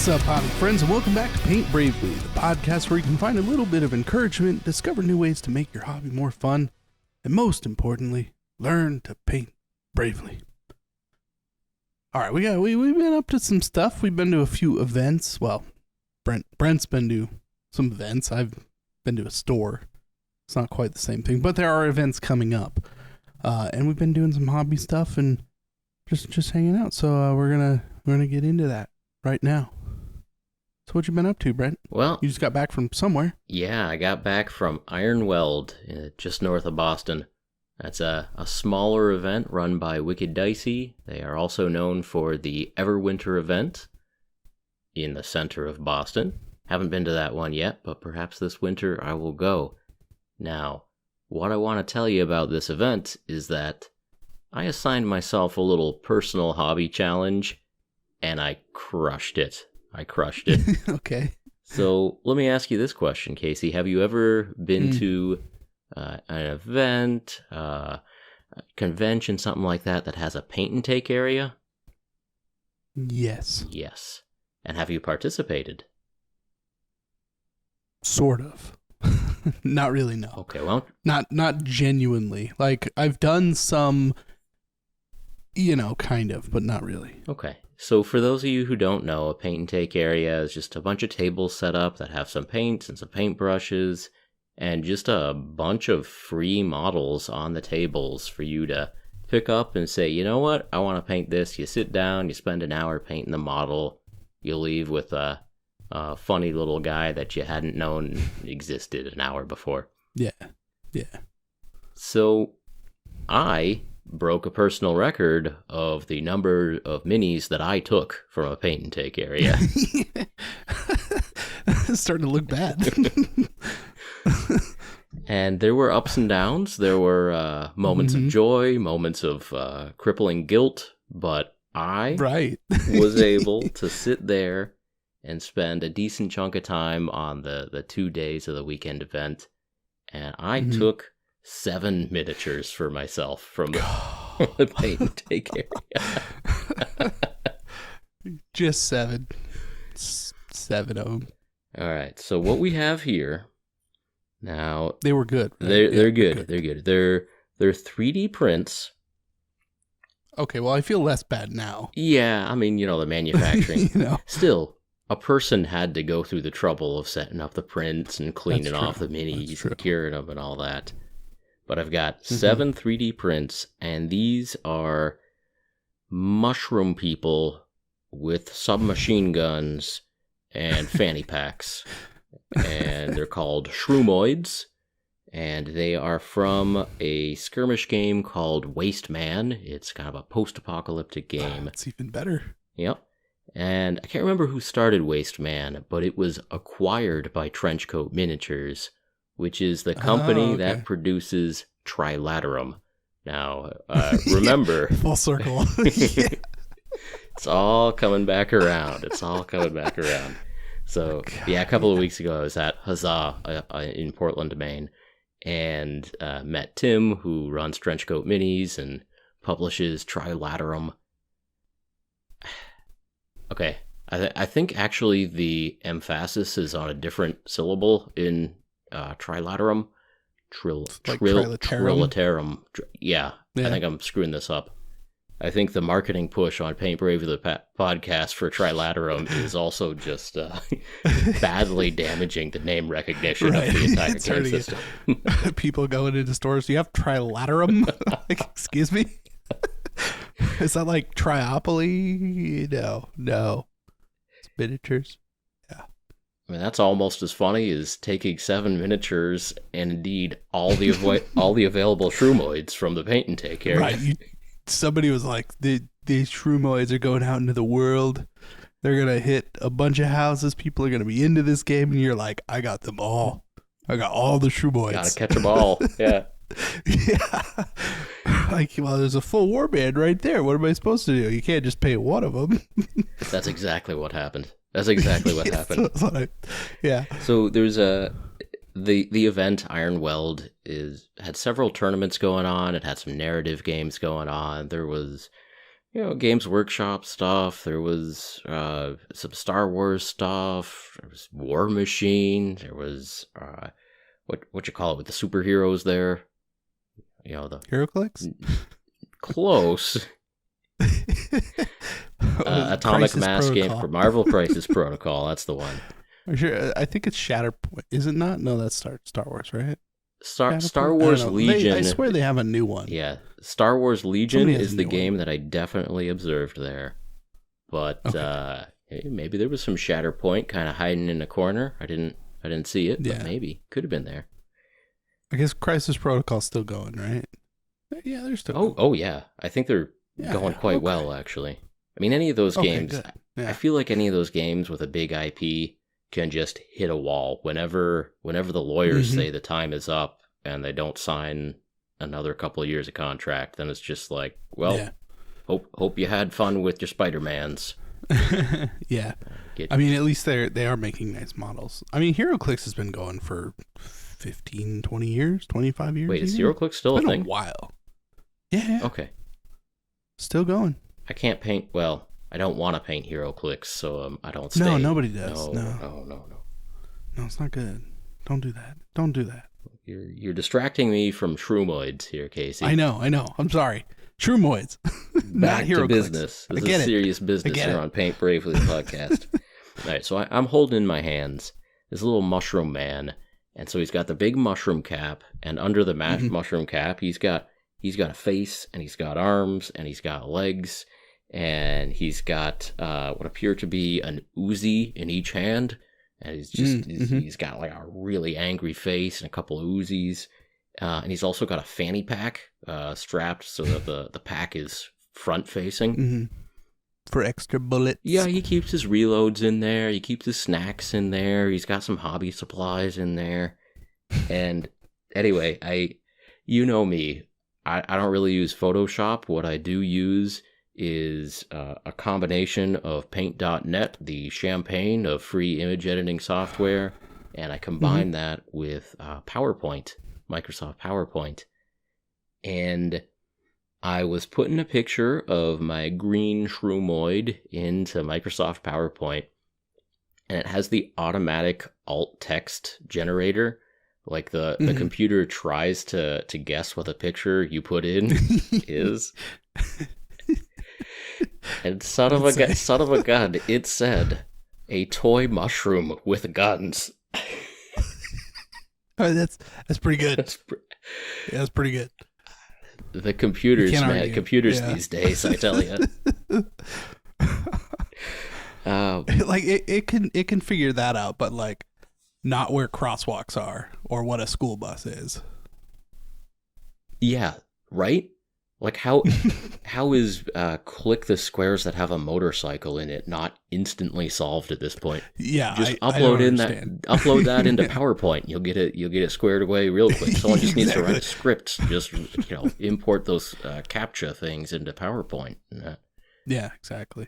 What's up, hobby friends, and welcome back to Paint Bravely, the podcast where you can find a little bit of encouragement, discover new ways to make your hobby more fun, and most importantly, learn to paint bravely. All right, we've been up to some stuff. We've been to a few events. Well, Brent's been to some events. I've been to a store. It's not quite the same thing, but there are events coming up, and we've been doing some hobby stuff and just hanging out. So we're gonna get into that right now. So what you been up to, Brent? Well, you just got back from somewhere. Yeah, I got back from Iron Weld, just north of Boston. That's a smaller event run by Wicked Dicey. They are also known for the Everwinter event in the center of Boston. Haven't been to that one yet, but perhaps this winter I will go. Now, what I want to tell you about this event is that I assigned myself a little personal hobby challenge, and I crushed it. Okay. So let me ask you this question, Casey. Have you ever been to an event, a convention, something like that has a paint and take area? Yes. Yes. And have you participated? Sort of. Not really, no. Okay, well. Not genuinely. Like, I've done some, kind of, but not really. Okay. So for those of you who don't know, a paint and take area is just a bunch of tables set up that have some paints and some paintbrushes and just a bunch of free models on the tables for you to pick up and say, you know what, I want to paint this. You sit down, you spend an hour painting the model, you leave with a funny little guy that you hadn't known existed an hour before. Yeah. So I broke a personal record of the number of minis that I took from a paint and take area. It's starting to look bad. And there were ups and downs. There were moments of joy, moments of crippling guilt, but I was able to sit there and spend a decent chunk of time on the 2 days of the weekend event, and I took 7 miniatures for myself from the paint and take area. Just 7. 7 of them. All right, so what we have here now... They were good. Right? They're good. They're good. They're 3D prints. Okay, well, I feel less bad now. Yeah, I mean, the manufacturing. Still, a person had to go through the trouble of setting up the prints and cleaning off the minis and curing them and all that. But I've got 7 3D prints, and these are mushroom people with submachine guns and fanny packs. And they're called Shroomoids, and they are from a skirmish game called Waste Man. It's kind of a post-apocalyptic game. That's even better. Yep. And I can't remember who started Waste Man, but it was acquired by Trenchcoat Miniatures, which is the company that produces Trilaterum. Now, remember... Full circle. It's all coming back around. So, a couple of weeks ago, I was at Huzzah in Portland, Maine, and met Tim, who runs Trenchcoat Minis and publishes Trilaterum. Okay, I think actually the emphasis is on a different syllable in Trilaterum. Trilaterum. Yeah, I think I'm screwing this up. I think the marketing push on Paint Brave the podcast for Trilaterum is also just badly damaging the name recognition of the entire game system. People going into stores, do you have Trilaterum? Like, excuse me? Is that like Triopoly? No. It's miniatures. Yeah. I mean, that's almost as funny as taking 7 miniatures and indeed all the available Shroomoids from the paint and take area. Right. Somebody was like, these Shroomoids are going out into the world. They're going to hit a bunch of houses. People are going to be into this game. And you're like, I got them all. I got all the Shroomoids. Gotta catch them all. Yeah. Yeah. Like, well, there's a full warband right there. What am I supposed to do? You can't just paint one of them. That's exactly what happened. Yeah. So there's the event Iron Weld had several tournaments going on. It had some narrative games going on. There was Games Workshop stuff. There was some Star Wars stuff. There was War Machine. There was what you call it with the superheroes there. The HeroClix? Close. Atomic Mass Game for Marvel Crisis Protocol. That's the one. Sure. I think it's Shatterpoint. Is it not? No, that's Star Wars, right? Star Wars Legion. I swear they have a new one. Yeah, Star Wars Legion is the game that I definitely observed there. But maybe there was some Shatterpoint kind of hiding in a corner. I didn't see it, but maybe could have been there. I guess Crisis Protocol's still going, right? Yeah, they're still going. Oh yeah. I think they're going quite well, actually. I mean, any of those games, I feel like any of those games with a big IP can just hit a wall. Whenever the lawyers say the time is up and they don't sign another couple of years of contract, then it's just like, well, hope you had fun with your Spider-Mans. Yeah. I mean, at least they are making nice models. I mean, HeroClix has been going for 15, 20 years, 25 years. Wait, is HeroClix still a thing? A while. Yeah. Okay. Still going. I can't paint. Well, I don't want to paint HeroClix, so I don't stay. No, nobody does. No. No, it's not good. Don't do that. Don't do that. You're distracting me from Shroomoids here, Casey. I know. I'm sorry. Shroomoids. Not HeroClix. Business. This is serious business here on Paint Bravely podcast. All right, so I'm holding in my hands this little mushroom man, and so he's got the big mushroom cap, and under the mushroom cap, he's got a face, and he's got arms, and he's got legs, and he's got what appear to be an Uzi in each hand, and he's got like a really angry face and a couple of Uzis, and he's also got a fanny pack strapped so that the pack is front facing for extra bullets. Yeah, he keeps his reloads in there. He keeps his snacks in there. He's got some hobby supplies in there, and anyway, you know me. I don't really use Photoshop. What I do use is a combination of Paint.net, the champagne of free image editing software, and I combine that with PowerPoint, Microsoft PowerPoint. And I was putting a picture of my green shroomoid into Microsoft PowerPoint, and it has the automatic alt text generator. Like the computer tries to guess what the picture you put in is. And son of a gun, it said a toy mushroom with guns. Oh, that's pretty good. That's pretty good. The computers, man, these days, I tell you. Like it can figure that out, but like not where crosswalks are or what a school bus is. Yeah, right? Like how is click the squares that have a motorcycle in it not instantly solved at this point? Yeah, just upload that into PowerPoint. You'll get it squared away real quick. Someone just needs to write a script. Just import those CAPTCHA things into PowerPoint. Yeah, exactly.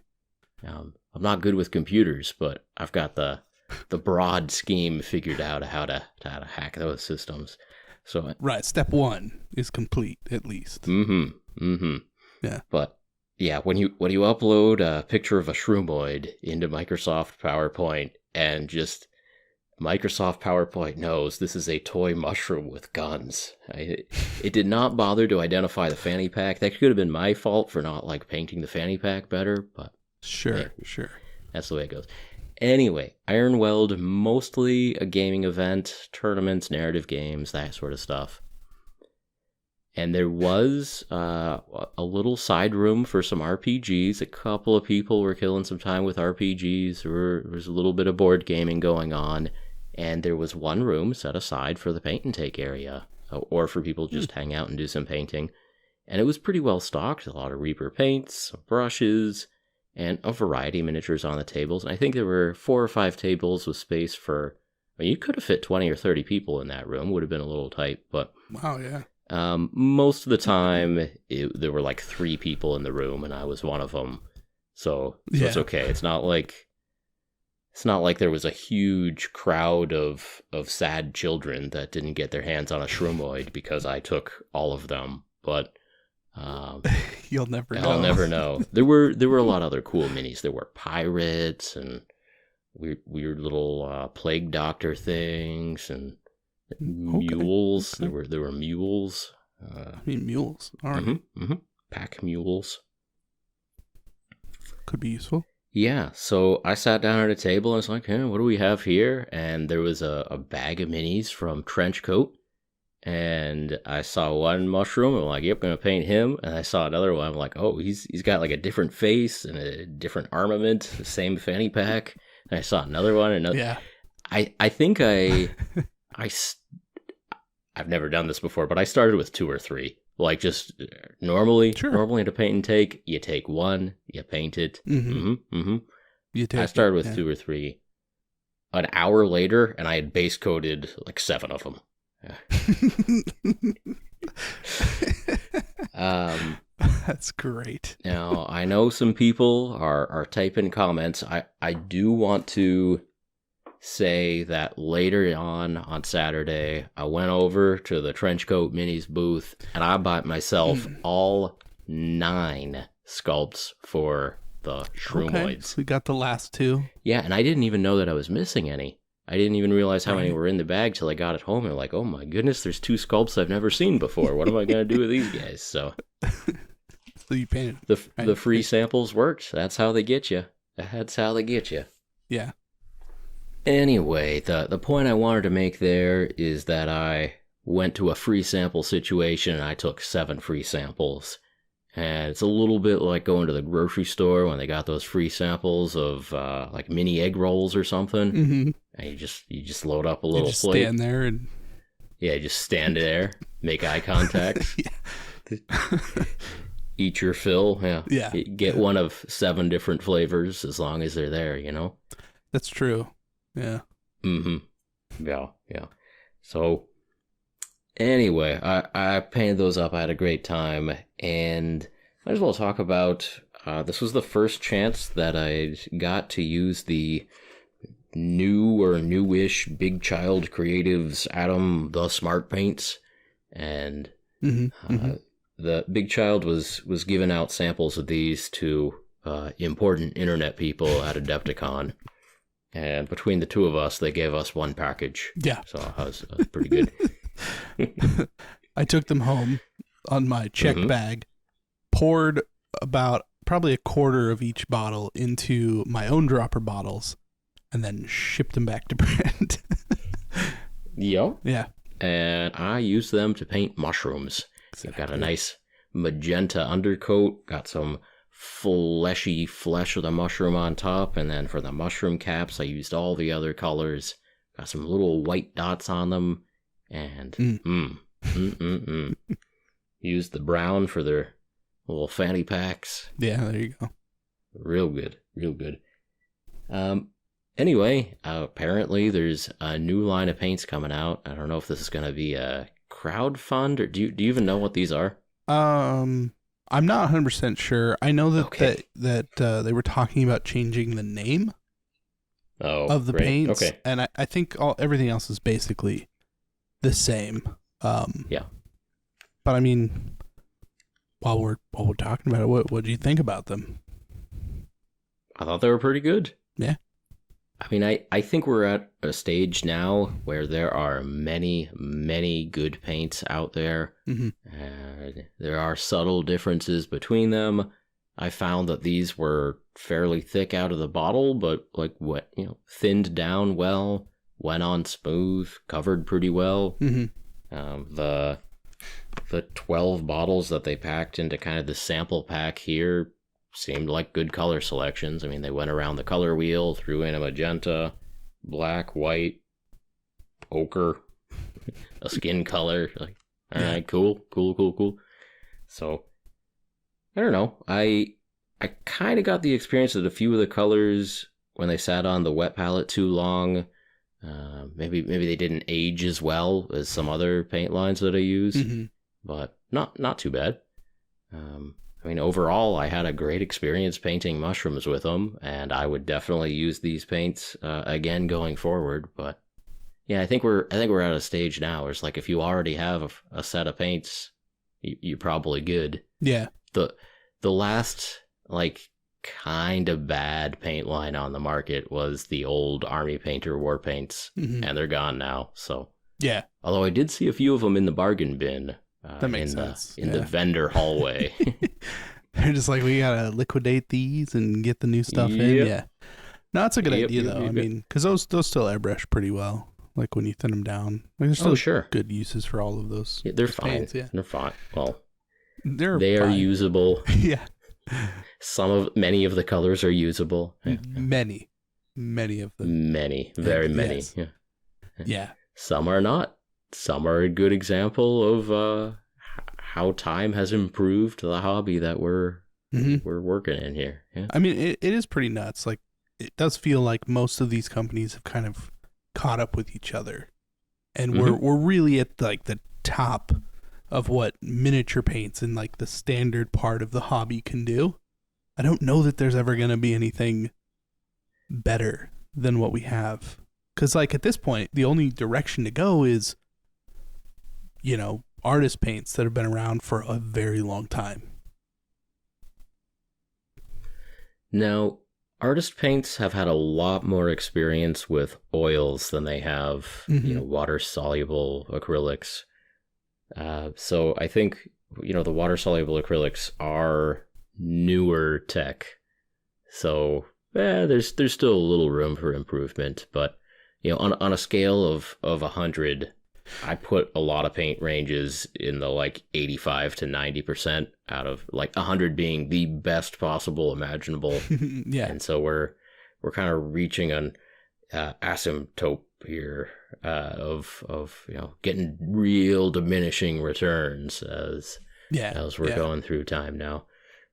I'm not good with computers, but I've got the broad scheme figured out how to hack those systems. So right, step one is complete at least. Yeah. But yeah, when you upload a picture of a shroomoid into Microsoft PowerPoint, and just Microsoft PowerPoint knows this is a toy mushroom with guns. It did not bother to identify the fanny pack. That could have been my fault for not like painting the fanny pack better, but sure. That's the way it goes. Anyway, Ironweld, mostly a gaming event, tournaments, narrative games, that sort of stuff. And there was a little side room for some RPGs. A couple of people were killing some time with RPGs. There was a little bit of board gaming going on. And there was one room set aside for the paint and take area, or for people just hang out and do some painting. And it was pretty well stocked. A lot of Reaper paints, some brushes, and a variety of miniatures on the tables. And I think there were 4 or 5 tables with space for... I mean, you could have fit 20 or 30 people in that room. Would have been a little tight, but... Wow, yeah. Most of the time, there were like 3 people in the room, and I was one of them. So it's okay. It's not like there was a huge crowd of sad children that didn't get their hands on a shroomoid because I took all of them. But You'll never know. I'll never know. There were a lot of other cool minis. There were pirates and weird little plague doctor things and mules. Okay. There were mules. Mules. All right. Pack mules. Could be useful. Yeah, so I sat down at a table and I was like, hey, what do we have here? And there was a bag of minis from Trenchcoat. And I saw one mushroom. I'm like, yep, gonna paint him. And I saw another one. I'm like, oh, he's got like a different face and a different armament, the same fanny pack. And I saw another one. Yeah. I think I've never done this before, but I started with 2 or 3. Like just normally to paint and take, you take one, you paint it. I started with 2 or 3. An hour later, and I had base coated like 7 of them. That's great. Now, I know some people are typing comments. I do want to say that later on Saturday, I went over to the Trenchcoat Minis booth and I bought myself all 9 sculpts for the Shroomoids. Okay, so we got the last 2. Yeah, and I didn't even know that I was missing any. I didn't even realize how many were in the bag till I got it home. And like, oh my goodness, there's 2 sculpts I've never seen before. What am I going to do with these guys? So you painted the free samples worked. That's how they get you. That's how they get you. Yeah. Anyway, the point I wanted to make there is that I went to a free sample situation and I took 7 free samples. And it's a little bit like going to the grocery store when they got those free samples of like mini egg rolls or something. And you just load up a little plate. Stand there and just stand there, make eye contact. Eat your fill. Yeah. Get one of 7 different flavors as long as they're there, you know? That's true. Yeah. Yeah. So anyway, I painted those up. I had a great time, and might as well talk about, this was the first chance that I got to use the new or newish Big Child Creatives Atom the Smart Paints, and the Big Child was giving out samples of these to important internet people at Adepticon. And between the 2 of us, they gave us 1 package. Yeah. So that was pretty good. I took them home on my check bag, poured about probably a quarter of each bottle into my own dropper bottles, and then shipped them back to Brent. Yep. Yeah. And I used them to paint mushrooms. Exactly. Got a nice magenta undercoat, got some fleshy flesh of the mushroom on top, and then for the mushroom caps I used all the other colors, got some little white dots on them, and used the brown for their little fanny packs. Yeah, there you go. Real good. Anyway, apparently there's a new line of paints coming out. I don't know if this is going to be a crowdfund, or do you even know what these are? I'm not 100% sure. I know that they were talking about changing the name of the paints. Okay. And I think everything else is basically the same. Yeah. But I mean, while we're talking about it, what do you think about them? I thought they were pretty good. Yeah. I mean, I think we're at a stage now where there are many, many good paints out there. And there are subtle differences between them. I found that these were fairly thick out of the bottle, but like thinned down well, went on smooth, covered pretty well. The 12 bottles that they packed into kind of the sample pack here seemed like good color selections. I mean, they went around the color wheel, threw in a magenta, black, white, ochre, a skin color. Like, all right, cool. So, I don't know. I kind of got the experience that a few of the colors, when they sat on the wet palette too long, maybe they didn't age as well as some other paint lines that I use, but not too bad. I mean, overall, I had a great experience painting mushrooms with them, and I would definitely use these paints again going forward. But yeah, I think we're at a stage now where it's like if you already have a set of paints, you're probably good. Yeah. The last, like, kind of bad paint line on the market was the old Army Painter war paints, and they're gone now. So yeah. Although I did see a few of them in the bargain bin that makes sense. In the vendor hallway. They're just like, we gotta liquidate these and get the new stuff in. Yeah. No, that's a good idea though. I mean, because those still airbrush pretty well. Like when you thin them down, like there's still good uses for all of those. Yeah, they're fine. Paints, yeah. They're fine. Well, they are usable. Yeah. Many of the colors are usable. Yeah. Many of them. Very many. Yes. Yeah. Yeah. Some are not. Some are a good example of how time has improved the hobby that we're working in here. Yeah. I mean, it is pretty nuts. Like, it does feel like most of these companies have kind of caught up with each other, and we're really at like the top of what miniature paints and like the standard part of the hobby can do. I don't know that there's ever going to be anything better than what we have, because like at this point the only direction to go is, you know, artist paints that have been around for a very long time. Now, artist paints have had a lot more experience with oils than they have, you know, water-soluble acrylics. So I think, you know, the water-soluble acrylics are newer tech. So there's still a little room for improvement. But, you know, on a scale of 100, I put a lot of paint ranges in the like 85 to 90% out of like 100 being the best possible imaginable. Yeah. And so we're kind of reaching an asymptote here of you know, getting real diminishing returns as we're going through time now,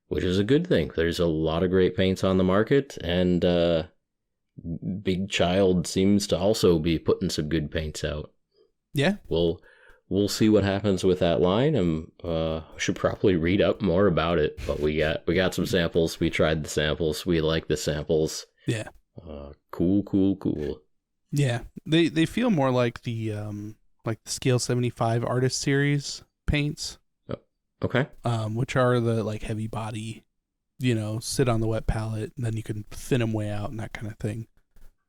which is a good thing. There's a lot of great paints on the market, and Big Child seems to also be putting some good paints out. Yeah. We'll see what happens with that line, and should probably read up more about it. But we got some samples. We tried the samples. We like the samples. Yeah. Cool. Yeah. They feel more like the Scale 75 Artist Series paints. Okay. Which are the like heavy body, you know, sit on the wet palette, and then you can thin them way out and that kind of thing.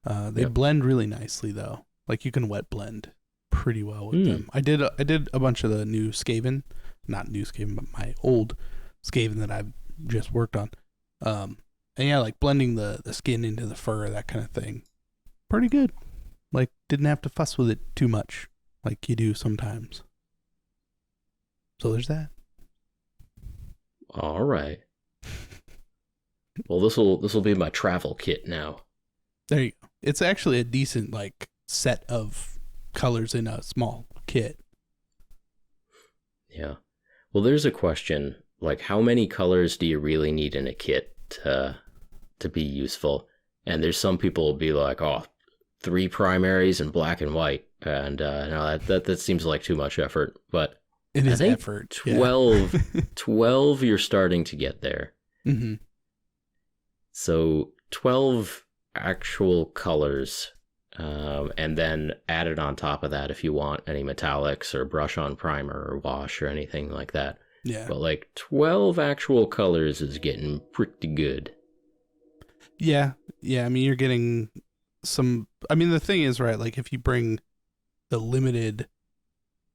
They blend really nicely though. Like you can wet blend pretty well with them. I did a bunch of the new Skaven, not new Skaven, but my old Skaven that I've just worked on. And yeah, like blending the skin into the fur, that kind of thing. Pretty good. Like didn't have to fuss with it too much like you do sometimes. So there's that. All right. Well, this will be my travel kit now. There you go. It's actually a decent like set of colors in a small kit. Yeah. Well, there's a question, like how many colors do you really need in a kit to be useful? And there's some people will be like, oh, 3 primaries and black and white, and no, that seems like too much effort. But it is effort. 12, 12, you're starting to get there. Mm-hmm. So 12 actual colors. And then added on top of that if you want any metallics or brush on primer or wash or anything like that. Yeah. But like 12 actual colors is getting pretty good. Yeah. Yeah. I mean, you're getting some. I mean, the thing is, right, like if you bring the limited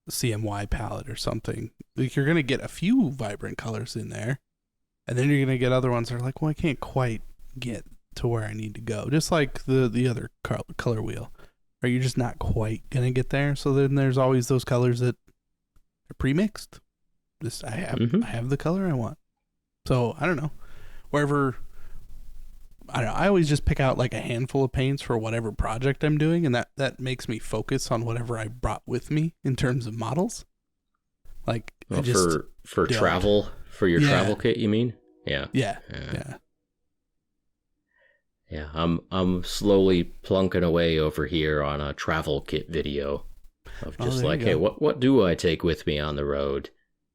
CMY palette or something, like you're going to get a few vibrant colors in there. And then you're going to get other ones that are like, well, I can't quite get to where I need to go, just like the other color wheel, or you're just not quite gonna get there. So then there's always those colors that are pre-mixed. Just I have the color I want. So I don't know, wherever. I don't know. I always just pick out like a handful of paints for whatever project I'm doing, and that makes me focus on whatever I brought with me in terms of models. Like for travel, for your travel kit, you mean? Yeah. Yeah, I'm slowly plunking away over here on a travel kit video of just like, hey, what do I take with me on the road?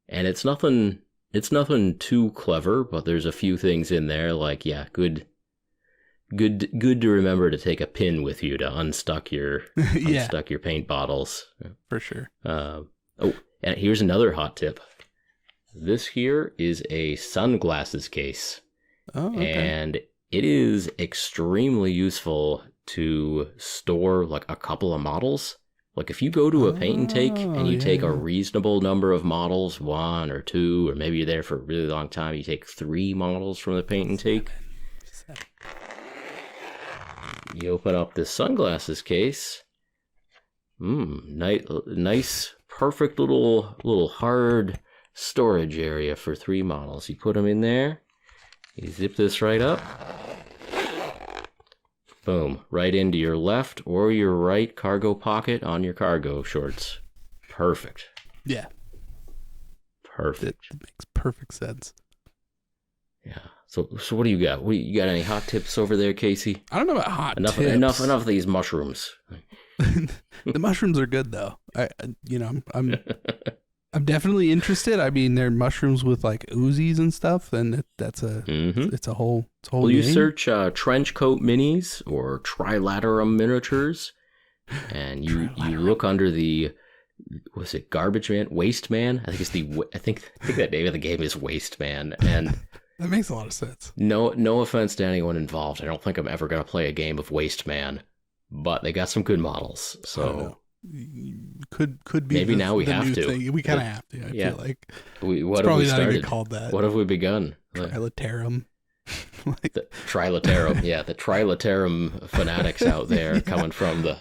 And it's nothing too clever, but there's a few things in there like, yeah, good to remember to take a pin with you to unstuck your unstuck your paint bottles. For sure. And here's another hot tip. This here is a sunglasses case. Oh, okay. And it is extremely useful to store like a couple of models. Like if you go to a paint and take and you take a reasonable number of models, 1 or 2, or maybe you're there for a really long time, you take 3 models from the paint and take. 7. You open up this sunglasses case. Nice, perfect little hard storage area for 3 models. You put them in there. You zip this right up. Boom. Right into your left or your right cargo pocket on your cargo shorts. Perfect. Yeah. Perfect. It makes perfect sense. Yeah. So what do you got? You got any hot tips over there, Casey? I don't know about hot tips. Enough of these mushrooms. The mushrooms are good though. I'm definitely interested. I mean, they're mushrooms with like Uzis and stuff, and it's a whole Will you game. search trench coat minis or trilaterum miniatures, and you look under the, was it Garbage Man, Waste Man? I think that name of the game is Waste Man, and that makes a lot of sense. No offense to anyone involved. I don't think I'm ever gonna play a game of Waste Man, but they got some good models. So. Could be maybe now we have to. Thing. We kind of have to. I feel like what have we started? Not even called that. What have we begun? Trilaterum. The Trilaterum. Yeah, the Trilaterum fanatics out there coming from the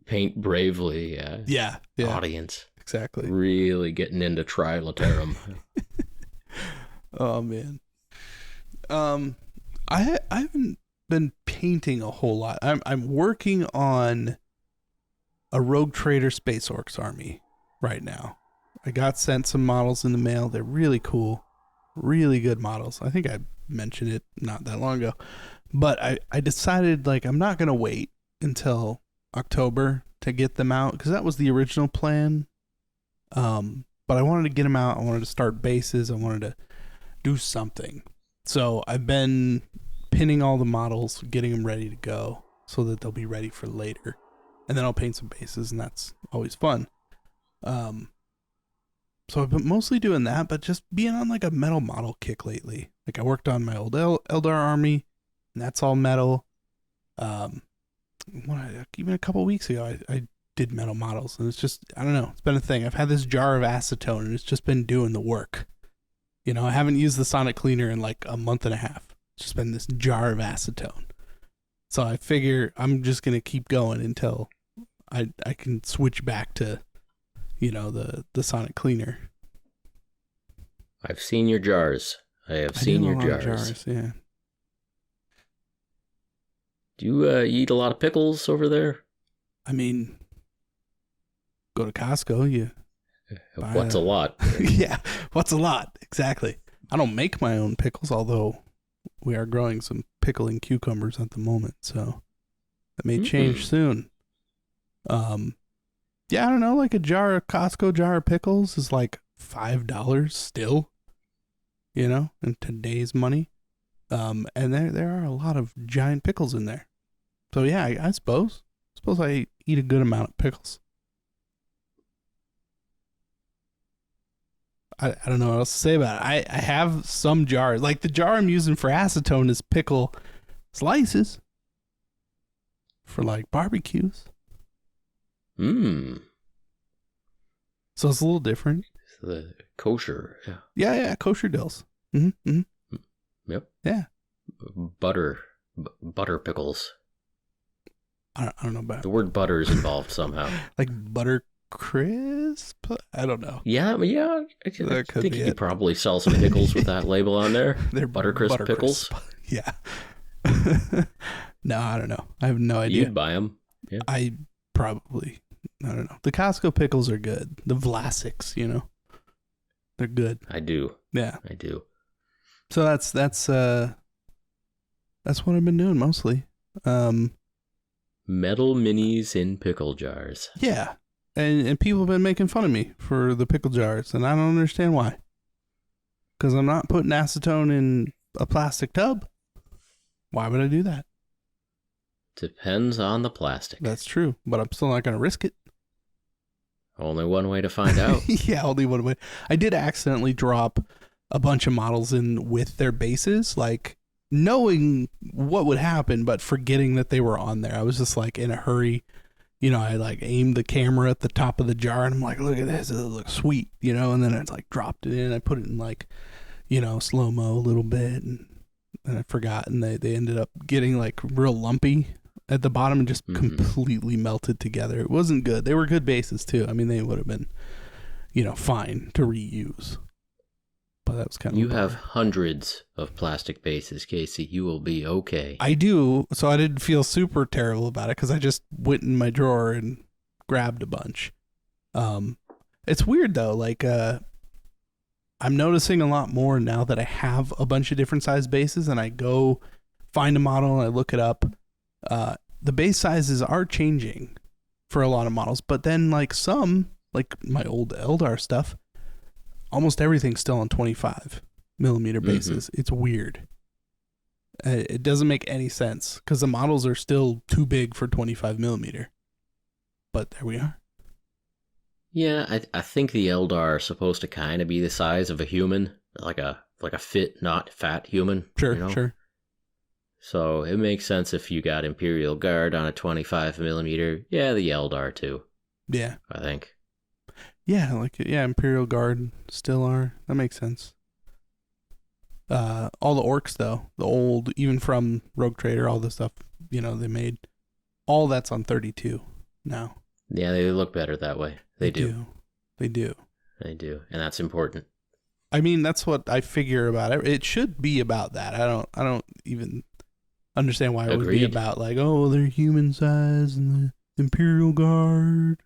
paint bravely. Yeah. Audience. Exactly. Really getting into Trilaterum. Oh man. I haven't been painting a whole lot. I'm working on a Rogue Trader Space Orcs army right now. I got sent some models in the mail. They're really cool. Really good models. I think I mentioned it not that long ago. But I decided like I'm not going to wait until October to get them out because that was the original plan. But I wanted to get them out. I wanted to start bases. I wanted to do something. So I've been pinning all the models, getting them ready to go so that they'll be ready for later. And then I'll paint some bases, and that's always fun. So I've been mostly doing that, but just being on like a metal model kick lately. Like I worked on my old Eldar army, and that's all metal. Even a couple weeks ago, I did metal models, and it's just, I don't know, it's been a thing. I've had this jar of acetone, and it's just been doing the work. You know, I haven't used the sonic cleaner in like a month and a half. It's just been this jar of acetone. So I figure I'm just going to keep going until I can switch back to, the sonic cleaner. I've seen your jars. I have seen your jars. Yeah. Do you eat a lot of pickles over there? I mean, go to Costco, What's a lot? Yeah, what's a lot? Exactly. I don't make my own pickles, although we are growing some pickling cucumbers at the moment, so that may change soon. Yeah, I don't know, like a Costco jar of pickles is like $5 still, in today's money. And there are a lot of giant pickles in there. So yeah, I suppose I eat a good amount of pickles. I don't know what else to say about it. I have some jars. Like the jar I'm using for acetone is pickle slices for like barbecues. So it's a little different. The kosher. Yeah, kosher dills. Mm-hmm. Yep. Yeah. Butter pickles. I don't know about the word butter is involved somehow. Like butter crisp? I don't know. Yeah. I think you could probably sell some pickles with that label on there. They're Buttercrisp pickles. Yeah. No, I don't know. I have no idea. You'd buy them. Yeah. I don't know. The Costco pickles are good. The Vlasics, they're good. I do. Yeah. I do. So that's what I've been doing mostly. Metal minis in pickle jars. Yeah. And people have been making fun of me for the pickle jars, and I don't understand why. Because I'm not putting acetone in a plastic tub. Why would I do that? Depends on the plastic. That's true, but I'm still not going to risk it. Only one way to find out. Yeah, only one way. I did accidentally drop a bunch of models in with their bases, like knowing what would happen, but forgetting that they were on there. I was just like in a hurry. I like aimed the camera at the top of the jar and I'm like, look at this. It looks sweet, and then it's like dropped it in. I put it in like, slow-mo a little bit and I forgot. And they ended up getting like real lumpy at the bottom and just completely melted together. It wasn't good. They were good bases too. I mean, they would have been, fine to reuse. But that was kind of You have hundreds of plastic bases, Casey. You will be okay. I do, so I didn't feel super terrible about it because I just went in my drawer and grabbed a bunch. It's weird though, like I'm noticing a lot more now that I have a bunch of different size bases and I go find a model and I look it up. The base sizes are changing for a lot of models, but then like some, like my old Eldar stuff, almost everything's still on 25 millimeter bases. It's weird. It doesn't make any sense because the models are still too big for 25 millimeter. But there we are. Yeah, I think the Eldar are supposed to kind of be the size of a human, like a fit, not fat human. Sure, sure. So it makes sense if you got Imperial Guard on a 25 millimeter. Yeah, the Eldar too. Yeah, I think. Yeah, Imperial Guard still are. That makes sense. All the orcs though, the old, even from Rogue Trader, all the stuff they made, all that's on 32 now. Yeah, they look better that way. They do. They do, and that's important. I mean, that's what I figure about it. It should be about that. I don't even understand why it would be about like, oh, they're human size and the Imperial Guard,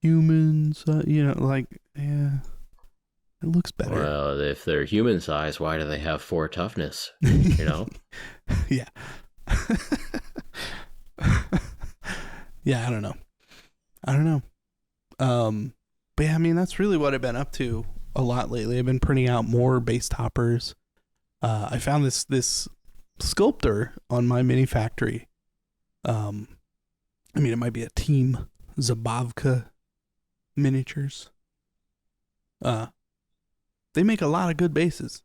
humans, yeah, it looks better. Well, if they're human size, why do they have 4 toughness? Yeah. Yeah, I don't know. But yeah, I mean, that's really what I've been up to a lot lately. I've been printing out more base toppers. I found this sculptor on my mini factory. I mean, it might be a Team Zabavka miniatures. They make a lot of good bases.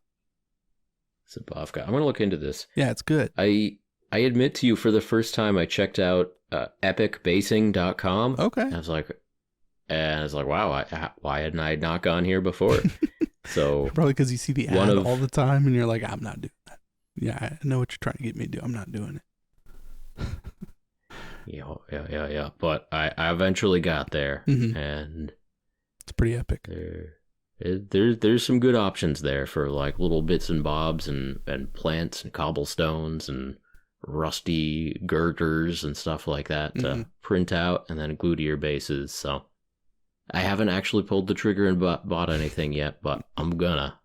Zabavka. I'm going to look into this. Yeah, it's good. I admit to you, for the first time, I checked out EpidemicBasing.com. Okay. I was like, wow, why hadn't I not gone here before? So probably because you see the ad all the time and you're like, I'm not doing that. Yeah, I know what you're trying to get me to do. I'm not doing it. Yeah. But I eventually got there, and it's pretty epic. There's some good options there for like little bits and bobs and plants and cobblestones and rusty girders and stuff like that to print out and then glue to your bases. So I haven't actually pulled the trigger and bought anything yet, but I'm gonna.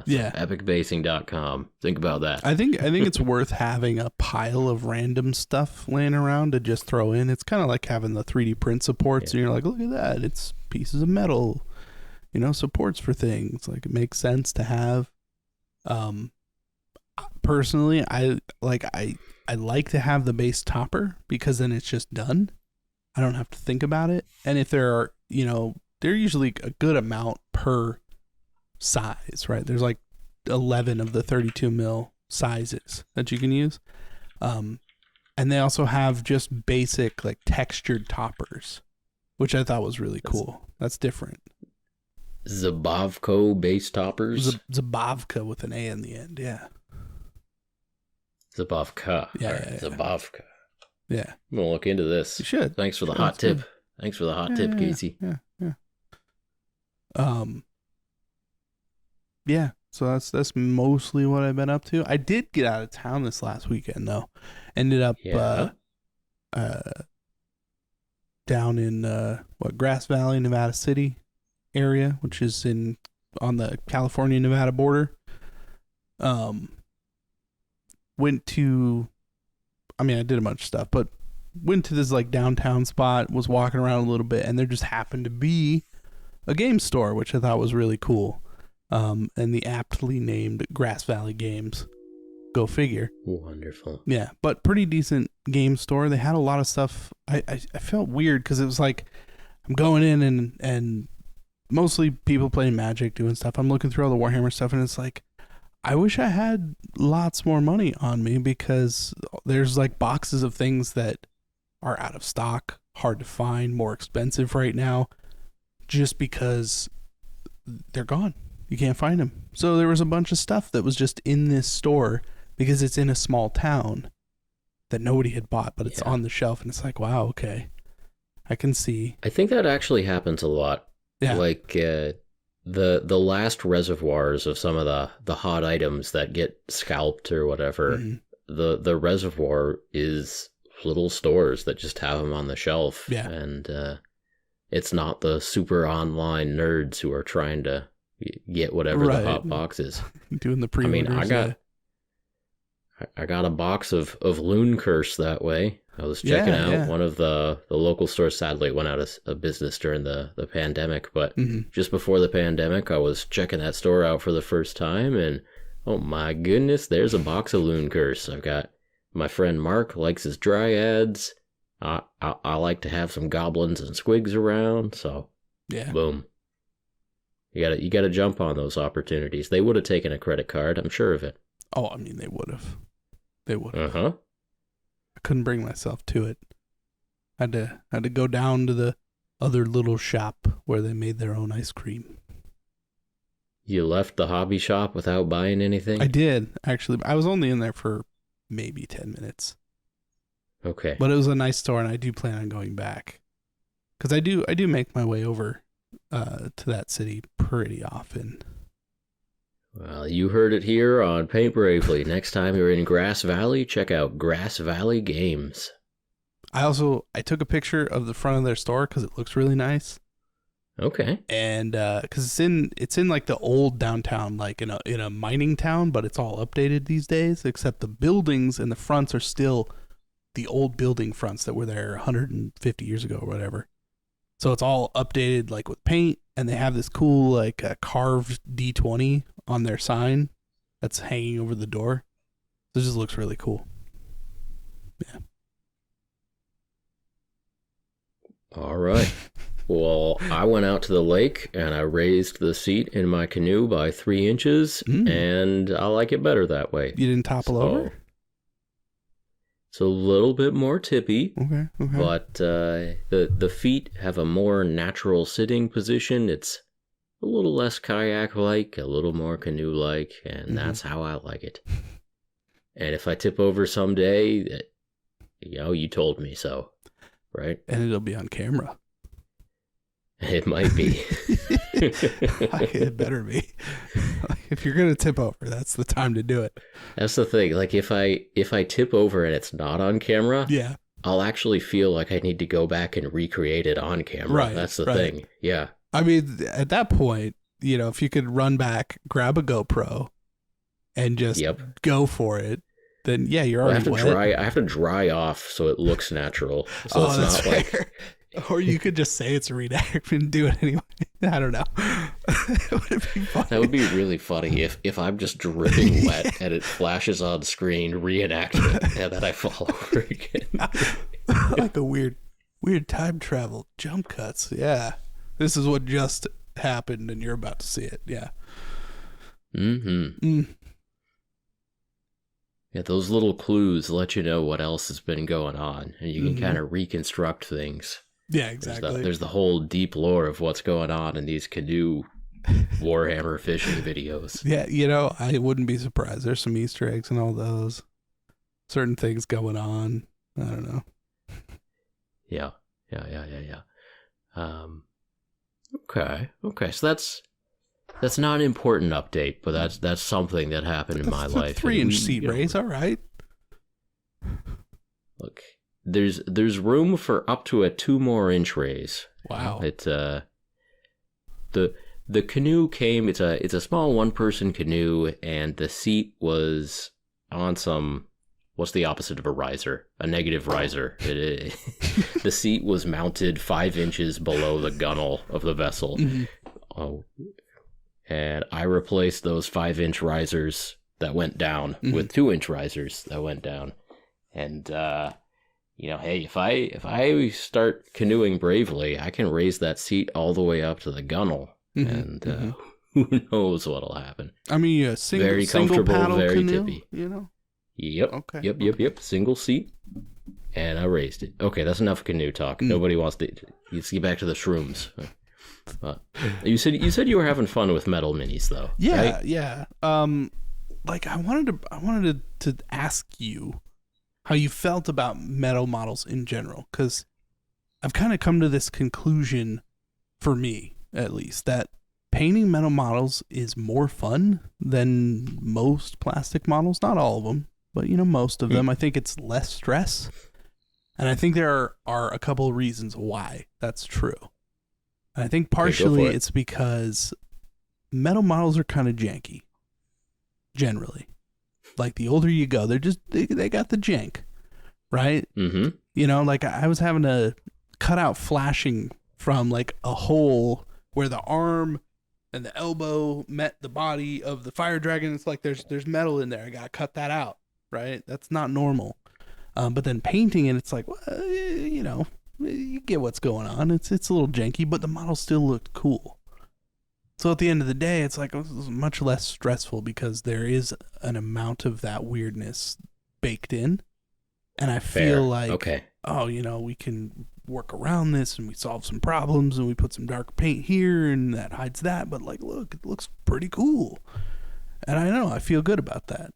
Yeah. So EpicBasing.com. Think about that. I think it's worth having a pile of random stuff laying around to just throw in. It's kind of like having the 3D print supports, and you're like, look at that. It's pieces of metal, supports for things. Like, it makes sense to have. Personally, I like to have the base topper because then it's just done. I don't have to think about it. And if there are, they're usually a good amount per size, right? There's like 11 of the 32 mil sizes that you can use. And they also have just basic like textured toppers, which I thought was really cool. That's different. Zabavko base toppers? Zabavka with an A in the end, yeah. Zabavka. Yeah. Zabavka. Yeah. I'm going to look into this. You should. Thanks for the hot tip. Good. Thanks for the hot tip, Casey. Yeah. Yeah, so that's mostly what I've been up to. I did get out of town this last weekend, though. Ended up down in, Grass Valley, Nevada City area, which is on the California-Nevada border. I did a bunch of stuff, but went to this like downtown spot, was walking around a little bit, and there just happened to be a game store, which I thought was really cool. And the aptly named Grass Valley Games. Go figure. Wonderful. Yeah, but pretty decent game store. They had a lot of stuff. I felt weird because it was like, I'm going in and mostly people playing Magic, doing stuff. I'm looking through all the Warhammer stuff, and it's like, I wish I had lots more money on me, because there's like boxes of things that are out of stock, hard to find, more expensive right now, just because they're gone. You can't find them. So there was a bunch of stuff that was just in this store because it's in a small town that nobody had bought, but it's on the shelf, and it's like, wow, okay, I can see. I think that actually happens a lot. Yeah. Like the last reservoirs of some of the hot items that get scalped or whatever, the reservoir is little stores that just have them on the shelf. Yeah. And it's not the super online nerds who are trying to get whatever the hot box is. Doing the pre-orders. I mean, I got a box of Loon Curse that way. I was checking out one of the local stores. Sadly, it went out of business during the pandemic. But just before the pandemic, I was checking that store out for the first time. And oh my goodness, there's a box of Loon Curse. I've got my friend Mark likes his dryads. I like to have some goblins and squigs around. So boom. You gotta jump on those opportunities. They would have taken a credit card, I'm sure of it. Oh, I mean, they would have. I couldn't bring myself to it. Had to go down to the other little shop where they made their own ice cream. You left the hobby shop without buying anything? I did, actually. I was only in there for maybe 10 minutes. Okay. But it was a nice store, and I do plan on going back. Because I do make my way over to that city pretty often. Well, you heard it here on Paint Bravely. Next time you're in Grass Valley, check out Grass Valley Games. I took a picture of the front of their store because it looks really nice. Okay. And because it's in like the old downtown, like in a mining town, but it's all updated these days, except the buildings and the fronts are still the old building fronts that were there 150 years ago or whatever. So it's all updated like with paint, and they have this cool like carved D20 on their sign that's hanging over the door. This just looks really cool. Yeah. All right. Well, I went out to the lake and I raised the seat in my canoe by 3 inches, and I like it better that way. You didn't topple over? It's a little bit more tippy, okay. But the feet have a more natural sitting position. It's a little less kayak-like, a little more canoe-like, and that's how I like it. And if I tip over someday, you told me so, right? And it'll be on camera. It might be. It better be. If you're gonna tip over, that's the time to do it. That's the thing. Like if I tip over and it's not on camera, I'll actually feel like I need to go back and recreate it on camera. Right, that's the thing. Yeah. I mean, at that point, if you could run back, grab a GoPro, and just go for it, then you're already wet. I have to dry off so it looks natural. So it's that's not fair. Or you could just say it's a reenactment and do it anyway. I don't know. Would it be funny? That would be really funny if I'm just dripping wet and it flashes on screen, reenactment, and then I fall over again. Like a weird time travel jump cuts. Yeah. This is what just happened and you're about to see it. Yeah. Yeah, those little clues let you know what else has been going on, and you can kind of reconstruct things. Yeah, exactly. There's the whole deep lore of what's going on in these canoe Warhammer fishing videos. Yeah, I wouldn't be surprised. There's some Easter eggs and all those. Certain things going on. I don't know. Yeah. Okay. So that's not an important update, but that's something that happened in my life. 3-inch seat raise, all right. Look, there's room for up to a 2 more inch raise. Wow. It's the canoe came. It's a small 1-person canoe, and the seat was on some. What's the opposite of a riser? A negative riser. The seat was mounted 5 inches below the gunnel of the vessel. And I replaced those 5-inch risers that went down with 2-inch risers that went down. And hey, if I start canoeing bravely, I can raise that seat all the way up to the gunnel, and who knows what'll happen. I mean, a very comfortable, paddle very canoe, tippy. Yep. Okay. Yep. Single seat, and I raised it. Okay, that's enough canoe talk. Nobody wants to. Let's get back to the shrooms. You said you were having fun with metal minis, though. Yeah, right? yeah. Like I wanted to ask you how you felt about metal models in general, because I've kind of come to this conclusion, for me at least, that painting metal models is more fun than most plastic models. Not all of them, but most of them. I think it's less stress, and I think there are a couple of reasons why that's true. And I think partially it's because metal models are kind of janky, generally. Like the older you go, they got the jank, right? Like I was having to cut out flashing from like a hole where the arm and the elbow met the body of the fire dragon. It's like there's metal in there. I gotta cut that out, right? That's not normal. But then painting it, it's like, well, you get what's going on. It's a little janky, but the model still looked cool. So at the end of the day, it's like, it was much less stressful because there is an amount of that weirdness baked in. And I feel like, we can work around this and we solve some problems and we put some dark paint here and that hides that. But like, look, it looks pretty cool. And I feel good about that.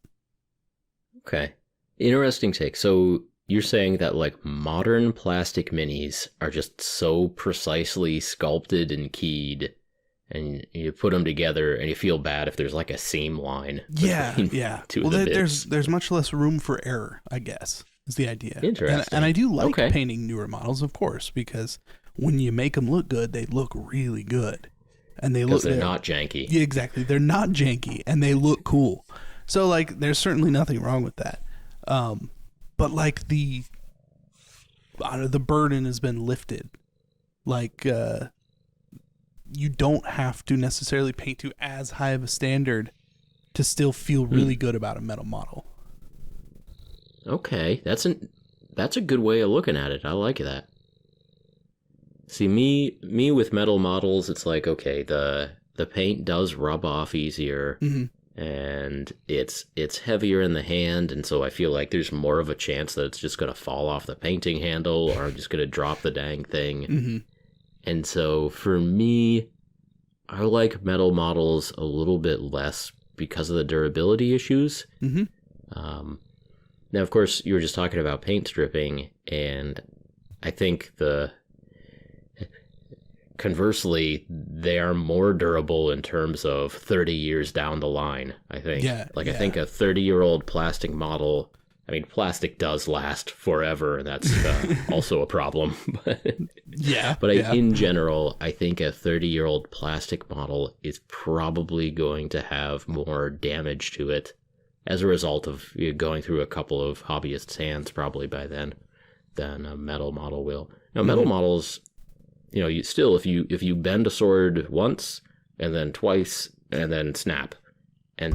Okay. Interesting take. So you're saying that like modern plastic minis are just so precisely sculpted and keyed, and you put them together and you feel bad if there's like a seam line. Yeah. Well, there's much less room for error, I guess, is the idea. Interesting. And I do like painting newer models, of course, because when you make them look good, they look really good. And they're not janky. Yeah, exactly. They're not janky and they look cool. So like, there's certainly nothing wrong with that. But like the burden has been lifted. Like, you don't have to necessarily paint to as high of a standard to still feel really good about a metal model. Okay, that's a good way of looking at it. I like that. See, me with metal models, it's like, okay, the paint does rub off easier, and it's heavier in the hand, and so I feel like there's more of a chance that it's just gonna fall off the painting handle, or I'm just gonna drop the dang thing. And so for me, I like metal models a little bit less because of the durability issues. Now, of course, you were just talking about paint stripping, and I think conversely, they are more durable in terms of 30 years down the line, I think. I think a 30-year-old plastic model, I mean, plastic does last forever, and that's also a problem. In general, I think a 30-year-old plastic model is probably going to have more damage to it as a result of going through a couple of hobbyists' hands probably by then than a metal model will. Now, metal models, you still, if you bend a sword once and then twice and then snap, and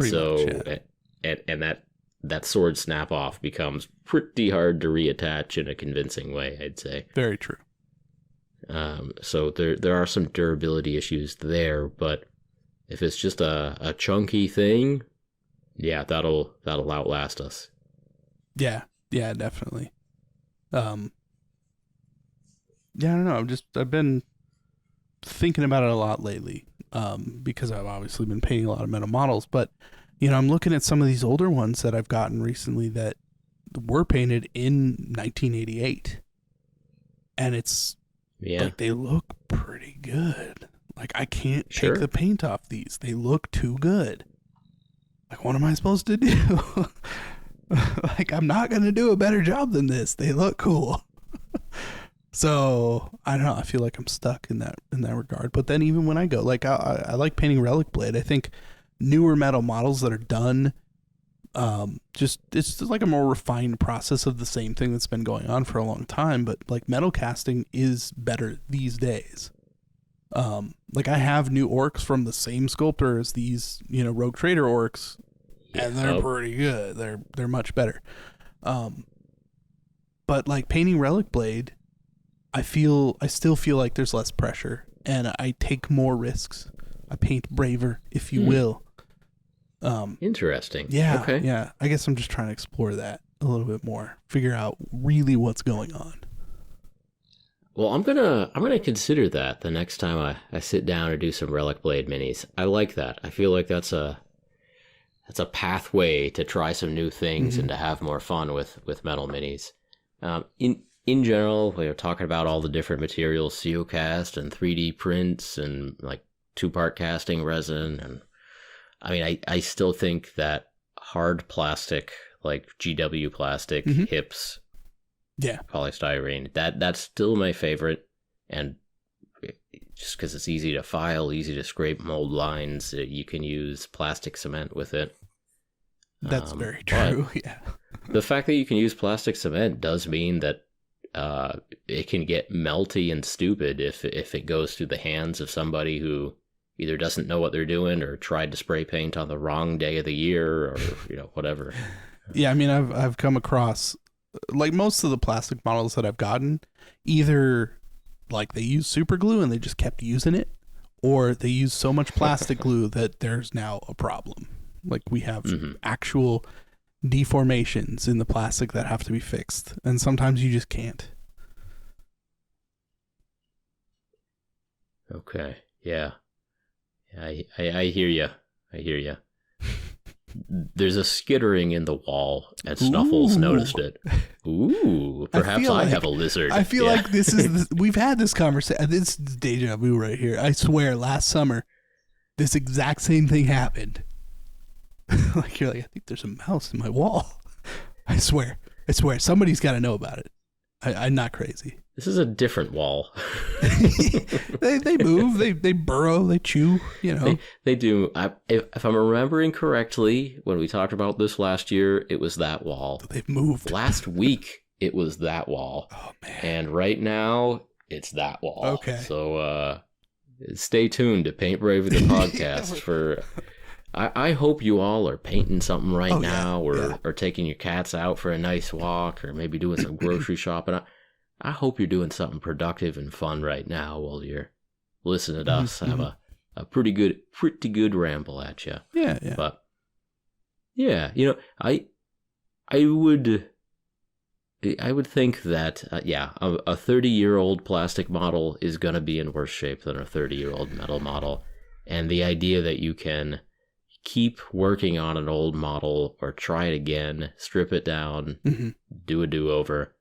that sword snap off becomes pretty hard to reattach in a convincing way, I'd say. Very true. So there are some durability issues there, but if it's just a chunky thing, that'll outlast us. Yeah, definitely. I don't know. I've been thinking about it a lot lately, because I've obviously been painting a lot of metal models, but I'm looking at some of these older ones that I've gotten recently that were painted in 1988, and it's like, they look pretty good. Like, I can't take the paint off these. They look too good. Like, what am I supposed to do? Like, I'm not going to do a better job than this. They look cool. So I don't know. I feel like I'm stuck in that regard. But then even when I go, like, I like painting Relic Blade. I think newer metal models that are done, it's just like a more refined process of the same thing that's been going on for a long time. But like, metal casting is better these days. Like, I have new orcs from the same sculptor as these, Rogue Trader orcs, and they're pretty good. They're much better. But like painting Relic Blade, I still feel like there's less pressure and I take more risks. I paint braver, if you will. Interesting. Yeah. Okay. Yeah. I guess I'm just trying to explore that a little bit more. Figure out really what's going on. Well, I'm gonna consider that the next time I sit down and do some Relic Blade minis. I like that. I feel like that's a pathway to try some new things and to have more fun with metal minis. In general, we are talking about all the different materials, CO cast and 3D prints and like 2-part casting resin, and I mean I still think that hard plastic like GW plastic hips. Yeah, polystyrene. That's still my favorite, and just because it's easy to file, easy to scrape mold lines, you can use plastic cement with it. That's very true. Yeah. The fact that you can use plastic cement does mean that it can get melty and stupid if it goes through the hands of somebody who either doesn't know what they're doing or tried to spray paint on the wrong day of the year or whatever. Yeah, I mean I've come across. Like most of the plastic models that I've gotten, either like they use super glue and they just kept using it, or they use so much plastic glue that there's now a problem. Like we have actual deformations in the plastic that have to be fixed, and sometimes you just can't. Okay. Yeah. I hear you. I hear you. There's a skittering in the wall, and Snuffles noticed it. Ooh, perhaps I have a lizard. I feel like this is we've had this conversation. This is deja vu right here. I swear, last summer, this exact same thing happened. Like you're like, I think there's a mouse in my wall. I swear, somebody's got to know about it. I'm not crazy. This is a different wall. they move, they burrow, they chew, They do. If I'm remembering correctly, when we talked about this last year, it was that wall. They've moved. Last week, it was that wall. Oh, man. And right now, it's that wall. Okay. So stay tuned to Paint Brave the podcast for... I hope you all are painting something right now or taking your cats out for a nice walk or maybe doing some grocery shopping. I hope you're doing something productive and fun right now while you're listening to us have a pretty good ramble at you. Yeah. But yeah, I would think that a 30-year-old plastic model is going to be in worse shape than a 30-year-old metal model. And the idea that you can keep working on an old model or try it again, strip it down, do a do-over,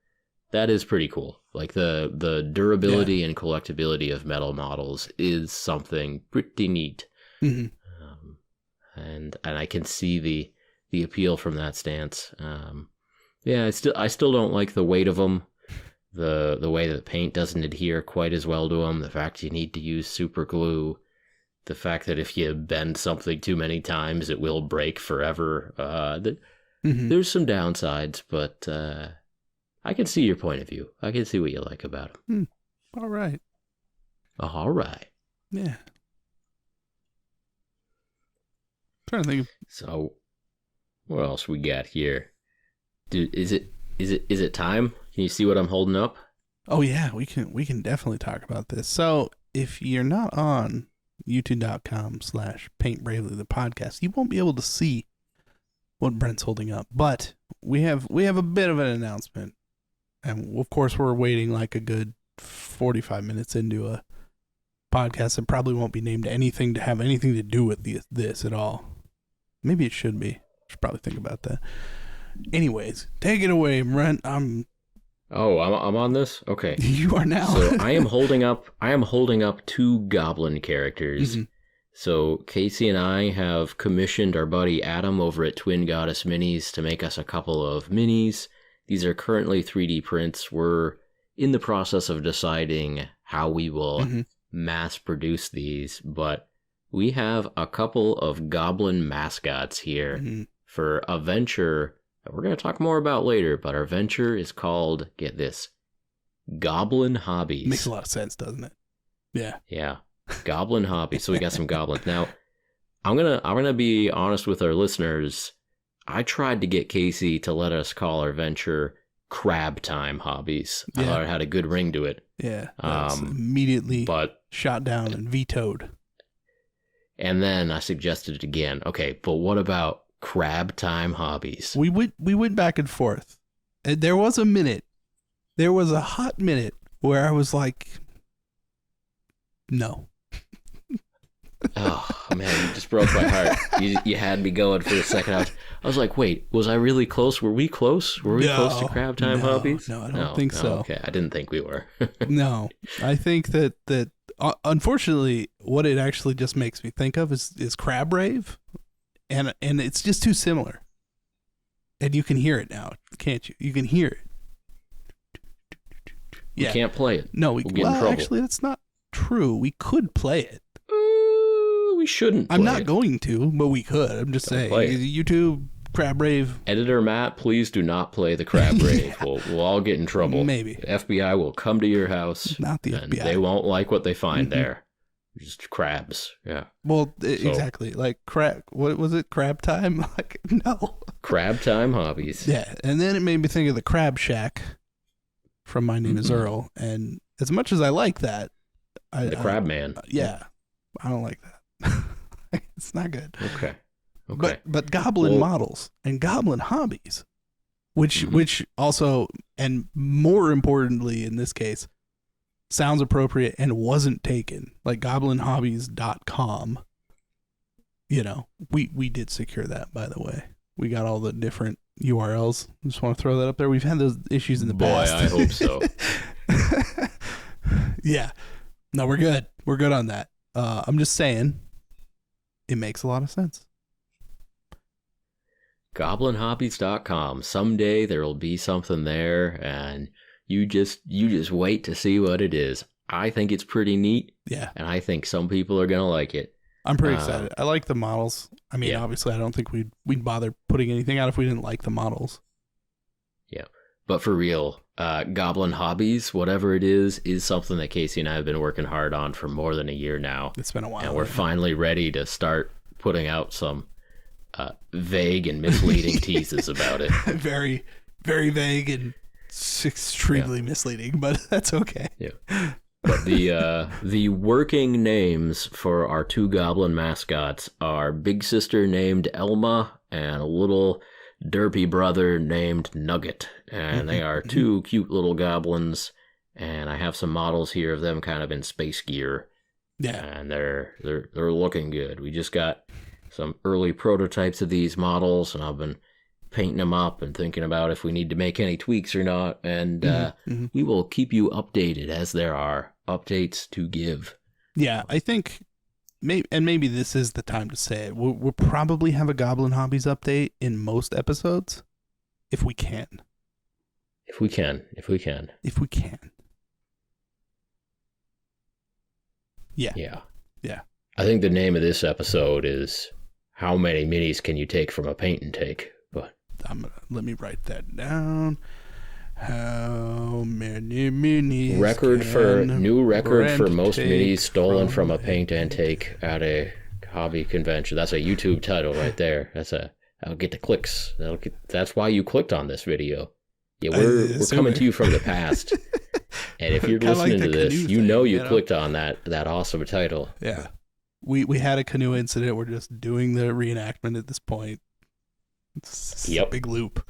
that is pretty cool. Like the durability and collectability of metal models is something pretty neat. And I can see the appeal from that stance. I still don't like the weight of them. The way that the paint doesn't adhere quite as well to them. The fact you need to use super glue. The fact that if you bend something too many times, it will break forever. There's some downsides, but I can see your point of view. I can see what you like about them. All right. All right. Yeah. Trying to think. So, what else we got here? Dude, is it time? Can you see what I'm holding up? Oh yeah, we can definitely talk about this. So if you're not on youtube.com/paintbravely the podcast, you won't be able to see what Brent's holding up, but we have a bit of an announcement, and of course we're waiting like a good 45 minutes into a podcast that probably won't be named anything to have anything to do with this at all. Maybe it should be. Should probably think about that. Anyways, take it away, Brent. I'm on this? Okay. You are now. So I am holding up two goblin characters. So Casey and I have commissioned our buddy Adam over at Twin Goddess Minis to make us a couple of minis. These are currently 3D prints. We're in the process of deciding how we will mass produce these, but we have a couple of goblin mascots here for a venture that we're going to talk more about later, but our venture is called, get this, Goblin Hobbies. Makes a lot of sense, doesn't it? Yeah. Yeah. Goblin Hobbies. So we got some goblins. Now, I'm gonna be honest with our listeners. I tried to get Casey to let us call our venture Crab Time Hobbies. I thought it had a good ring to it. Yeah. Immediately shot down and vetoed. And then I suggested it again. Okay, but what about Crab Time Hobbies? We went back and forth. And there was a hot minute where I was like, no. Oh, man, you just broke my heart. You had me going for a second. I was like, wait, was I really close? Were we close? Were we close to Crab Time Hobbies? No, I don't think so. Okay, I didn't think we were. No, I think that unfortunately, what it actually just makes me think of is Crab Rave, and it's just too similar. And you can hear it now, can't you? You can hear it. We can't play it. No, we'll get in trouble. Actually, that's not true. We could play it. We shouldn't. I'm not going to, but we could. I'm just saying. YouTube Crab Rave. Editor Matt, please do not play the Crab Rave. We'll all get in trouble. Maybe. The FBI will come to your house. Not the FBI. They won't like what they find there. Just crabs. Yeah. Well, exactly. Like what was it? Crab Time? Like, no. Crab Time Hobbies. Yeah. And then it made me think of the Crab Shack from My Name is Earl. And as much as I like that, the Crab Man. Yeah. I don't like that. It's not good. Okay. But Goblin models and Goblin hobbies, which also, and more importantly in this case, sounds appropriate and wasn't taken, like goblinhobbies.com. You know, we did secure that, by the way. We got all the different URLs. Just want to throw that up there. We've had those issues in the past. Boy, I hope so. Yeah. No, we're good. We're good on that. I'm just saying, it makes a lot of sense. Goblinhobbies.com. Someday there will be something there, and you just wait to see what it is. I think it's pretty neat. Yeah. And I think some people are gonna like it. I'm pretty excited. I like the models. I mean, obviously, I don't think we'd bother putting anything out if we didn't like the models. Yeah. But for real, Goblin Hobbies, whatever it is something that Casey and I have been working hard on for more than a year now. It's been a while. And we're finally ready to start putting out some vague and misleading teases about it. Very, very vague and extremely misleading, but that's okay. Yeah. But the working names for our two goblin mascots are Big Sister named Elma and a little derpy brother named Nugget, and they are two cute little goblins, and I have some models here of them kind of in space gear. Yeah. And they're looking good. We just got some early prototypes of these models, and I've been painting them up and thinking about if we need to make any tweaks or not, and we will keep you updated as there are updates to give. Yeah, I think maybe this is the time to say it. We'll probably have a Goblin Hobbies update in most episodes, if we can. If we can. Yeah. I think the name of this episode is How Many Minis Can You Take from a Paint and Take? But let me write that down. How many minis? New record for most minis stolen from a paint and take at a hobby convention. That's a YouTube title right there. That'll get the clicks. That's why you clicked on this video. Yeah, we're coming to you from the past. And if you're listening to this, you clicked on that awesome title. Yeah. We had a canoe incident. We're just doing the reenactment at this point. It's a big loop.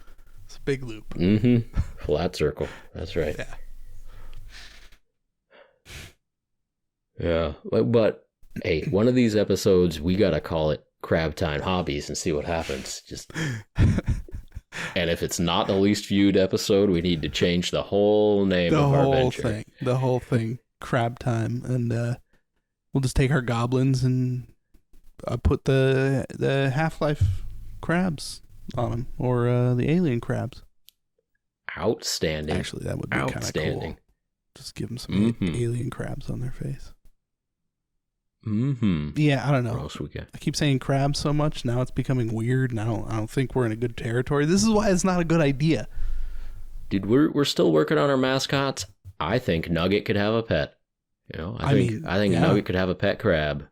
It's a big loop. Flat circle. That's right. Yeah. But hey, one of these episodes, we got to call it Crab Time Hobbies and see what happens. And if it's not the least viewed episode, we need to change the whole name of our venture. The whole thing. Crab Time. And we'll just take our goblins and put the Half-Life crabs on them, or the alien crabs. Outstanding. Actually, that would be kind of cool. Just give them some alien crabs on their face. Yeah, I don't know. What else we got? I keep saying crabs so much now; it's becoming weird, and I don't think we're in a good territory. This is why it's not a good idea. Dude, we're still working on our mascots. I think Nugget could have a pet. You know, I think Nugget could have a pet crab,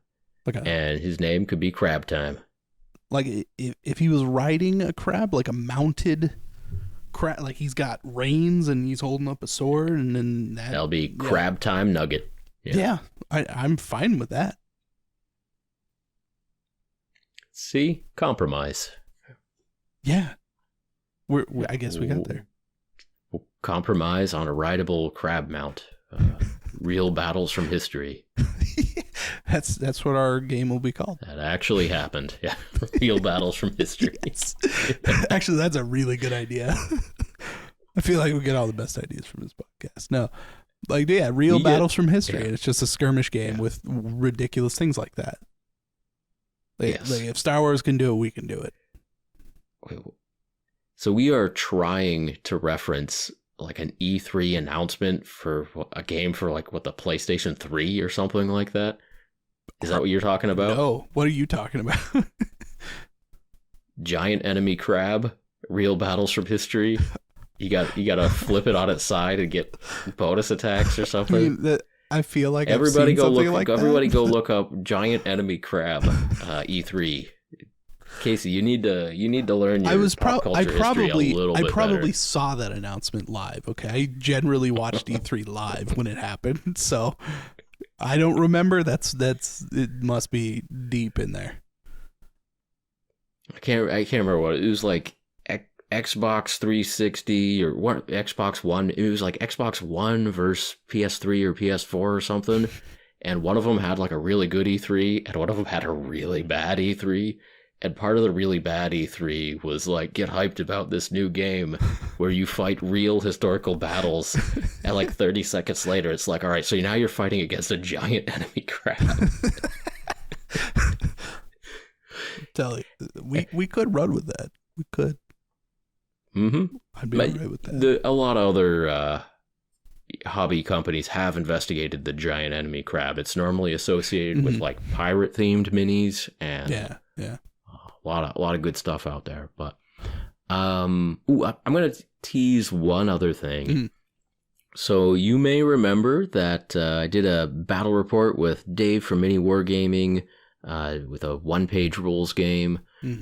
and his name could be Crab Time. Like if he was riding a crab, like a mounted like he's got reins and he's holding up a sword, and then that'll be crab time nugget. Yeah, I'm fine with that. See, compromise. Yeah, I guess we got there. We'll compromise on a rideable crab mount. Real battles from history. That's what our game will be called. That actually happened. Yeah, real battles from history. Yes. Actually, that's a really good idea. I feel like we get all the best ideas from this podcast. No, like real battles from history. Yeah. It's just a skirmish game with ridiculous things like that. Like if Star Wars can do it, we can do it. So we are trying to reference like an E3 announcement for a game for like the PlayStation 3 or something like that. Is that what you're talking about? No, what are you talking about? Giant enemy crab, real battles from history. You got to flip it on its side and get bonus attacks or something. I feel like everybody go look up giant enemy crab E3. Casey, you need to learn your pop culture history a little bit I probably better. saw that announcement live. Okay, I generally watched E3 live when it happened, so I don't remember. It must be deep in there. I can't remember what it was like. Xbox 360 or what? Xbox One. It was like Xbox One versus PS3 or PS4 or something, and one of them had like a really good E3, and one of them had a really bad E3. And part of the really bad E3 was like, get hyped about this new game where you fight real historical battles. And like 30 seconds later, it's like, all right, so now you're fighting against a giant enemy crab. Tell you, we could run with that. We could. Mm-hmm. I'd be all right with that. A lot of other hobby companies have investigated the giant enemy crab. It's normally associated with like pirate-themed minis and yeah. A lot of good stuff out there, but I'm gonna tease one other thing. Mm-hmm. So you may remember that I did a battle report with Dave from Mini Wargaming with a one-page rules game,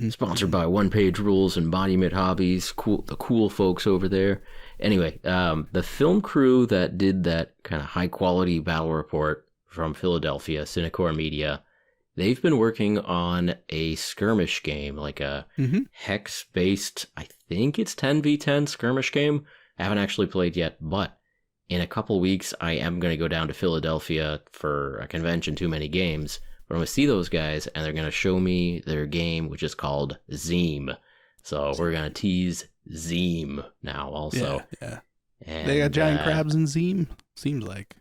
sponsored by One Page Rules and Monument Hobbies. The cool folks over there. Anyway, the film crew that did that kind of high-quality battle report from Philadelphia, Cinecore Media. They've been working on a skirmish game, like a hex-based, I think it's 10v10 skirmish game. I haven't actually played yet, but in a couple weeks, I am going to go down to Philadelphia for a convention, Too Many Games. But I'm going to see those guys, and they're going to show me their game, which is called Zeem. So we're going to tease Zeem now also. Yeah. And they got giant crabs in Zeem? Seems like.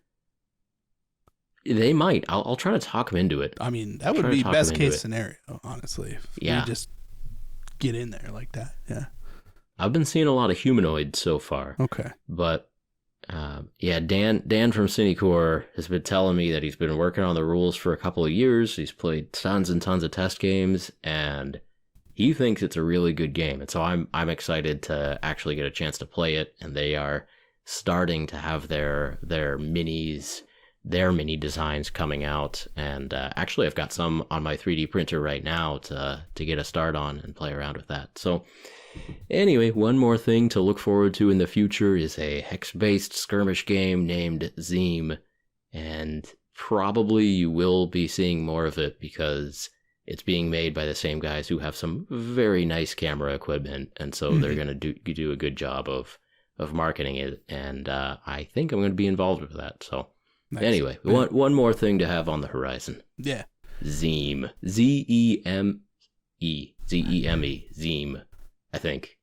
They might. I'll try to talk them into it. I mean, that would be best case scenario, honestly. If we just get in there like that. Yeah. I've been seeing a lot of humanoids so far. Okay. But Dan from Cinecore has been telling me that he's been working on the rules for a couple of years. He's played tons and tons of test games, and he thinks it's a really good game. And so I'm excited to actually get a chance to play it. And they are starting to have their minis. Their mini designs coming out, and actually I've got some on my 3D printer right now to get a start on and play around with that. So anyway, one more thing to look forward to in the future is a hex-based skirmish game named Zeem, and probably you will be seeing more of it because it's being made by the same guys who have some very nice camera equipment, and so they're going to do a good job of marketing it, and I think I'm going to be involved with that. So nice. Anyway, one more thing to have on the horizon. Yeah. Zeem. Zeme. Zeme. Zeem, I think.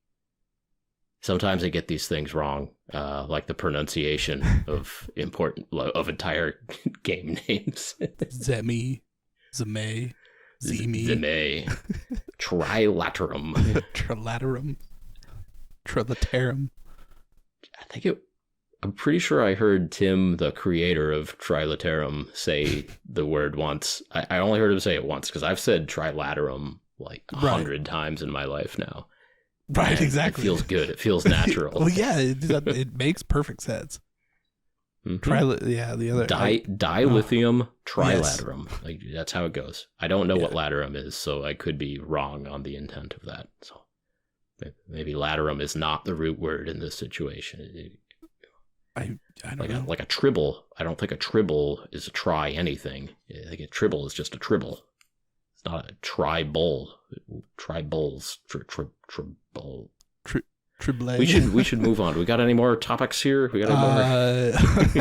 Sometimes I get these things wrong, like the pronunciation of entire game names. Zeme. Zeme. Trilaterum. Trilaterum. I'm pretty sure I heard Tim, the creator of Trilaterum, say the word once. I only heard him say it once because I've said Trilaterum like 100 times in my life now. Right, and exactly. It feels good. It feels natural. Well, yeah, it makes perfect sense. The other dilithium trilaterum. Yes. Like that's how it goes. I don't know what laterum is, so I could be wrong on the intent of that. So maybe laterum is not the root word in this situation. I don't know. Like a tribble. I don't think a tribble is a try anything. I think a tribble is just a tribble. It's not a tribble. Tribbles. Tribble. Tribble. We should move on. We got any more topics here? We got any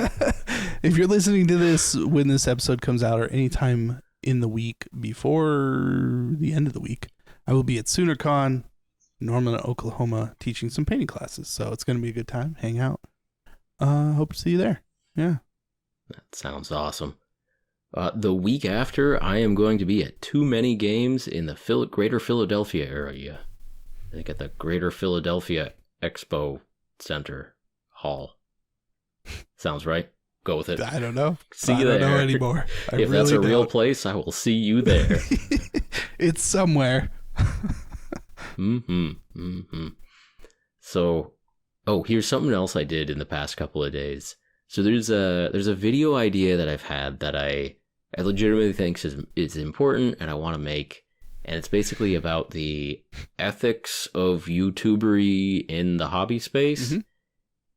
more? If you're listening to this when this episode comes out or anytime in the week before the end of the week, I will be at SoonerCon, Norman, Oklahoma, teaching some painting classes. So it's going to be a good time. Hang out. Hope to see you there. Yeah. That sounds awesome. The week after, I am going to be at Too Many Games in the Greater Philadelphia area. I think at the Greater Philadelphia Expo Center Hall. Sounds right? Go with it. I don't know. See you there. I don't know anymore. If that's a real place, I will see you there. It's somewhere. So, here's something else I did in the past couple of days. So there's a video idea that I've had that I legitimately think is important and I want to make. And it's basically about the ethics of YouTubery in the hobby space. Mm-hmm.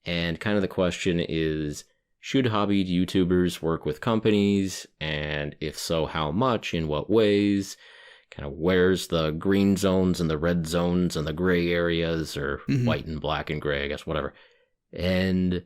And kind of the question is, should hobby YouTubers work with companies? And if so, how much? In what ways? Kind of where's the green zones and the red zones and the gray areas, or white and black and gray, I guess, whatever. And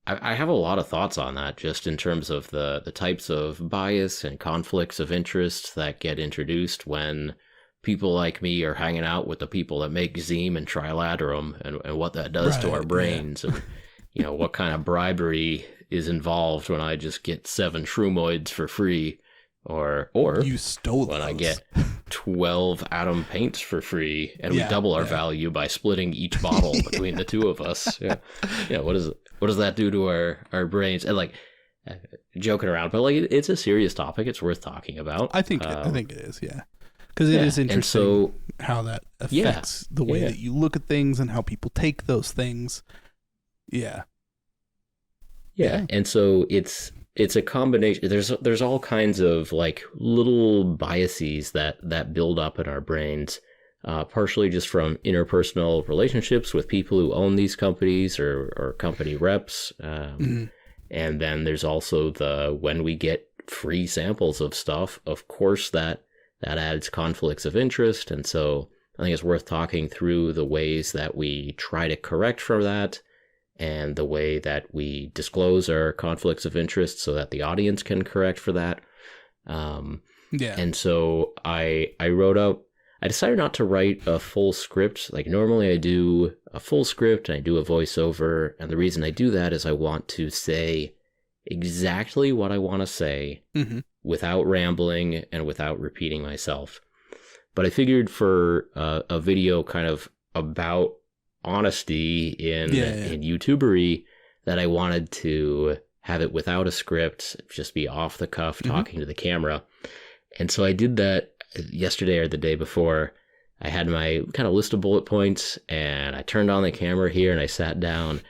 I have a lot of thoughts on that, just in terms of the types of bias and conflicts of interest that get introduced when people like me are hanging out with the people that make Zeem and Trilaterum, and what that does to our brains. Yeah. And, what kind of bribery is involved when I just get 7 Shroomoids for free, or you stole when those. I get 12 Atom paints for free, and we double our value by splitting each bottle between the two of us. Yeah. What does that do to our brains? And joking around, but it's a serious topic. It's worth talking about. I think it is. Yeah. Because it is interesting how that affects the way that you look at things and how people take those things. Yeah. And so it's a combination. There's all kinds of little biases that build up in our brains, partially just from interpersonal relationships with people who own these companies or company reps. And then there's also when we get free samples of stuff, of course that adds conflicts of interest. And so I think it's worth talking through the ways that we try to correct for that, and the way that we disclose our conflicts of interest so that the audience can correct for that. And so I decided not to write a full script. Normally I do a full script and I do a voiceover. And the reason I do that is I want to say exactly what I want to say without rambling and without repeating myself. But I figured for a video kind of about honesty in YouTubery, that I wanted to have it without a script, just be off the cuff talking to the camera. And so I did that yesterday or the day before. I had my kind of list of bullet points, and I turned on the camera here and I sat down,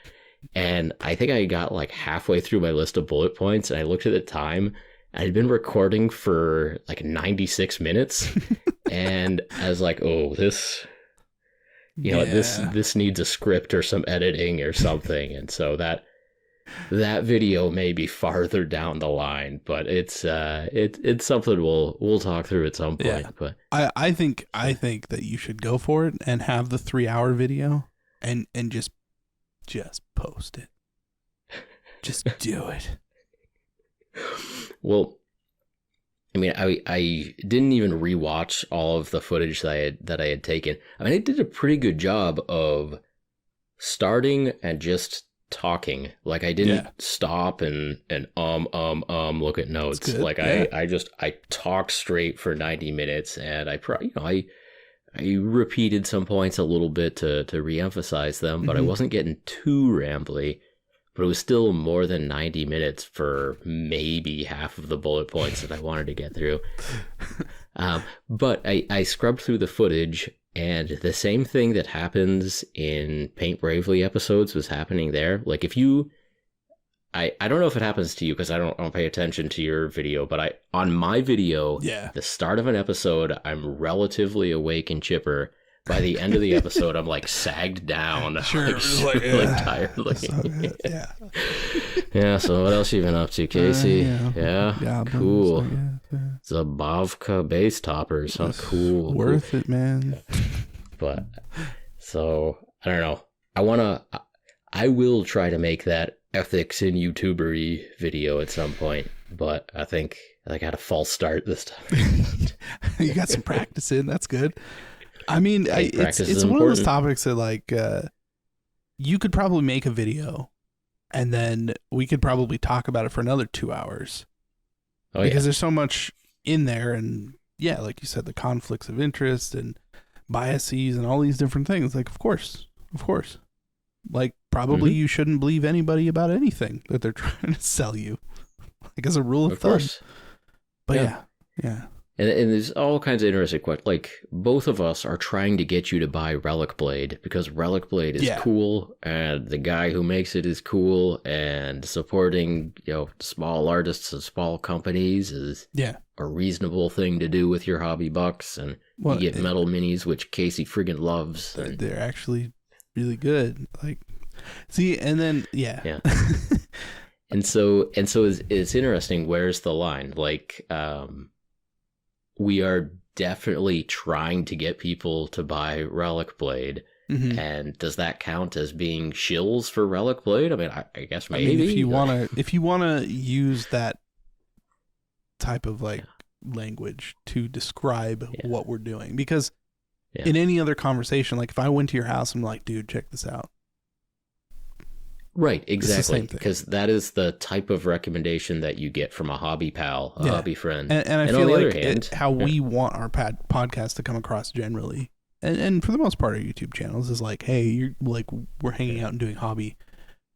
and I think I got halfway through my list of bullet points, and I looked at the time. I had been recording for 96 minutes and I was like, this this needs a script or some editing or something. And so that video may be farther down the line, but it's something we'll talk through at some point. But I think that you should go for it and have the 3-hour video and just post it. Just do it. Well, I mean, I didn't even rewatch all of the footage that I had taken. I mean, I did a pretty good job of starting and just talking. I didn't stop and look at notes. I talked straight for 90 minutes, and I repeated some points a little bit to reemphasize them, but I wasn't getting too rambly. But it was still more than 90 minutes for maybe half of the bullet points that I wanted to get through. But I scrubbed through the footage, and the same thing that happens in Paint Bravely episodes was happening there. I don't know if it happens to you because I don't pay attention to your video, but on my video, the start of an episode, I'm relatively awake and chipper. by the end of the episode, I'm like sagged down, tired looking. Yeah. Yeah. So what else you been up to, Casey? Yeah. Cool. Zabavka base toppers. Huh? Cool. Worth it, man. But so I don't know. I will try to make that ethics in YouTubery video at some point, but I think I got a false start this time. You got some practice in. That's good. I mean, it's one of those topics that like you could probably make a video and then we could probably talk about it for another 2 hours. Because there's so much in there, and yeah, like you said, the conflicts of interest and biases and all these different things. Like, of course. Like, probably you shouldn't believe anybody about anything that they're trying to sell you. Like, as a rule of thumb. Course. But yeah. And there's all kinds of interesting questions. Like, both of us are trying to get you to buy Relic Blade because Relic Blade is cool, and the guy who makes it is cool, and supporting, small artists and small companies is a reasonable thing to do with your hobby bucks. And you get metal minis, which Casey friggin' loves. They're actually really good. Like, see, and then yeah. And so it's interesting. Where's the line? Like, we are definitely trying to get people to buy Relic Blade. And does that count as being shills for Relic Blade? I mean, I guess maybe. I mean, if you wanna use that type of like language to describe what we're doing, because in any other conversation, like if I went to your house, I'm like, dude, check this out. Right, exactly, because that is the type of recommendation that you get from a hobby pal, a hobby friend. And I feel like how we want our podcast to come across generally, and for the most part, our YouTube channels is like, hey, you're like, we're hanging out and doing hobby,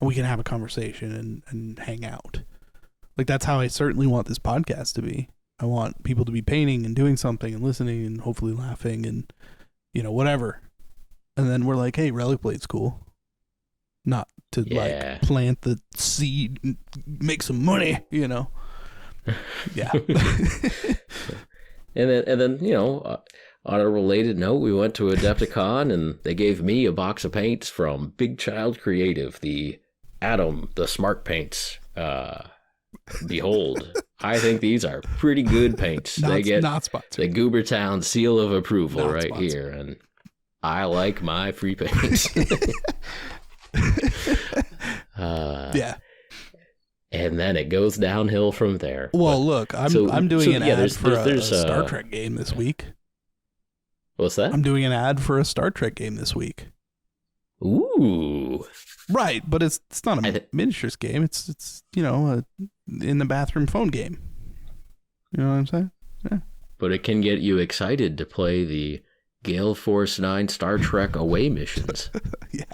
and we can have a conversation and hang out. Like, that's how I certainly want this podcast to be. I want people to be painting and doing something and listening and hopefully laughing and, whatever. And then we're like, hey, Relic Blade's cool. Not to like plant the seed and make some money, Yeah. And then on a related note, we went to Adepticon and they gave me a box of paints from Big Child Creative, the Smart Paints. Behold, I think these are pretty good paints. They get not sponsored. The Goobertown seal of approval not right sponsored. Here, and I like my free paints. And then it goes downhill from there. Well, look, I'm doing an ad for a Star Trek game this week. What's that? I'm doing an ad for a Star Trek game this week. Ooh. Right, but it's not a miniatures game. It's a in the bathroom phone game. You know what I'm saying? Yeah. But it can get you excited to play the Gale Force 9 Star Trek away missions. Yeah.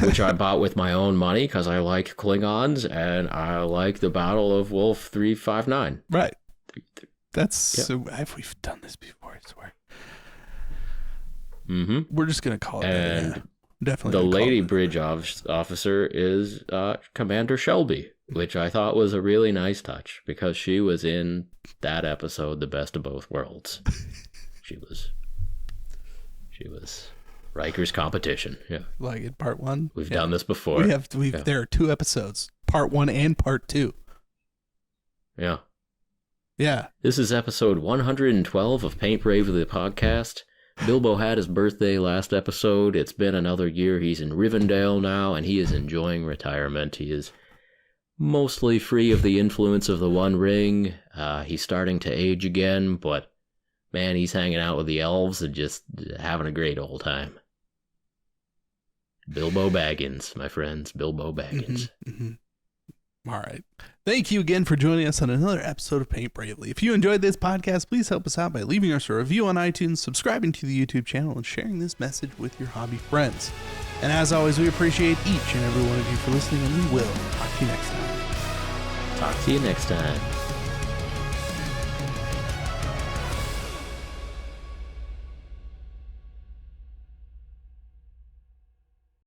Which I bought with my own money because I like Klingons and I like the Battle of Wolf 359. Right. So we've done this before, I swear. We're just gonna call it. And definitely. The lady bridge officer is Commander Shelby, which I thought was a really nice touch because she was in that episode, The Best of Both Worlds. She was Riker's competition. Yeah. Like in part 1. We've done this before. There are 2 episodes, part 1 and part 2. Yeah. Yeah. This is episode 112 of Paint Bravely, the podcast. Bilbo had his birthday last episode. It's been another year. He's in Rivendell now, and he is enjoying retirement. He is mostly free of the influence of the One Ring. He's starting to age again, but man, he's hanging out with the elves and just having a great old time. Bilbo Baggins, my friends. Bilbo Baggins. All right. Thank you again for joining us on another episode of Paint Bravely. If you enjoyed this podcast, please help us out by leaving us a review on iTunes, subscribing to the YouTube channel, and sharing this message with your hobby friends. And as always, we appreciate each and every one of you for listening, and we will talk to you next time. Talk to you next time.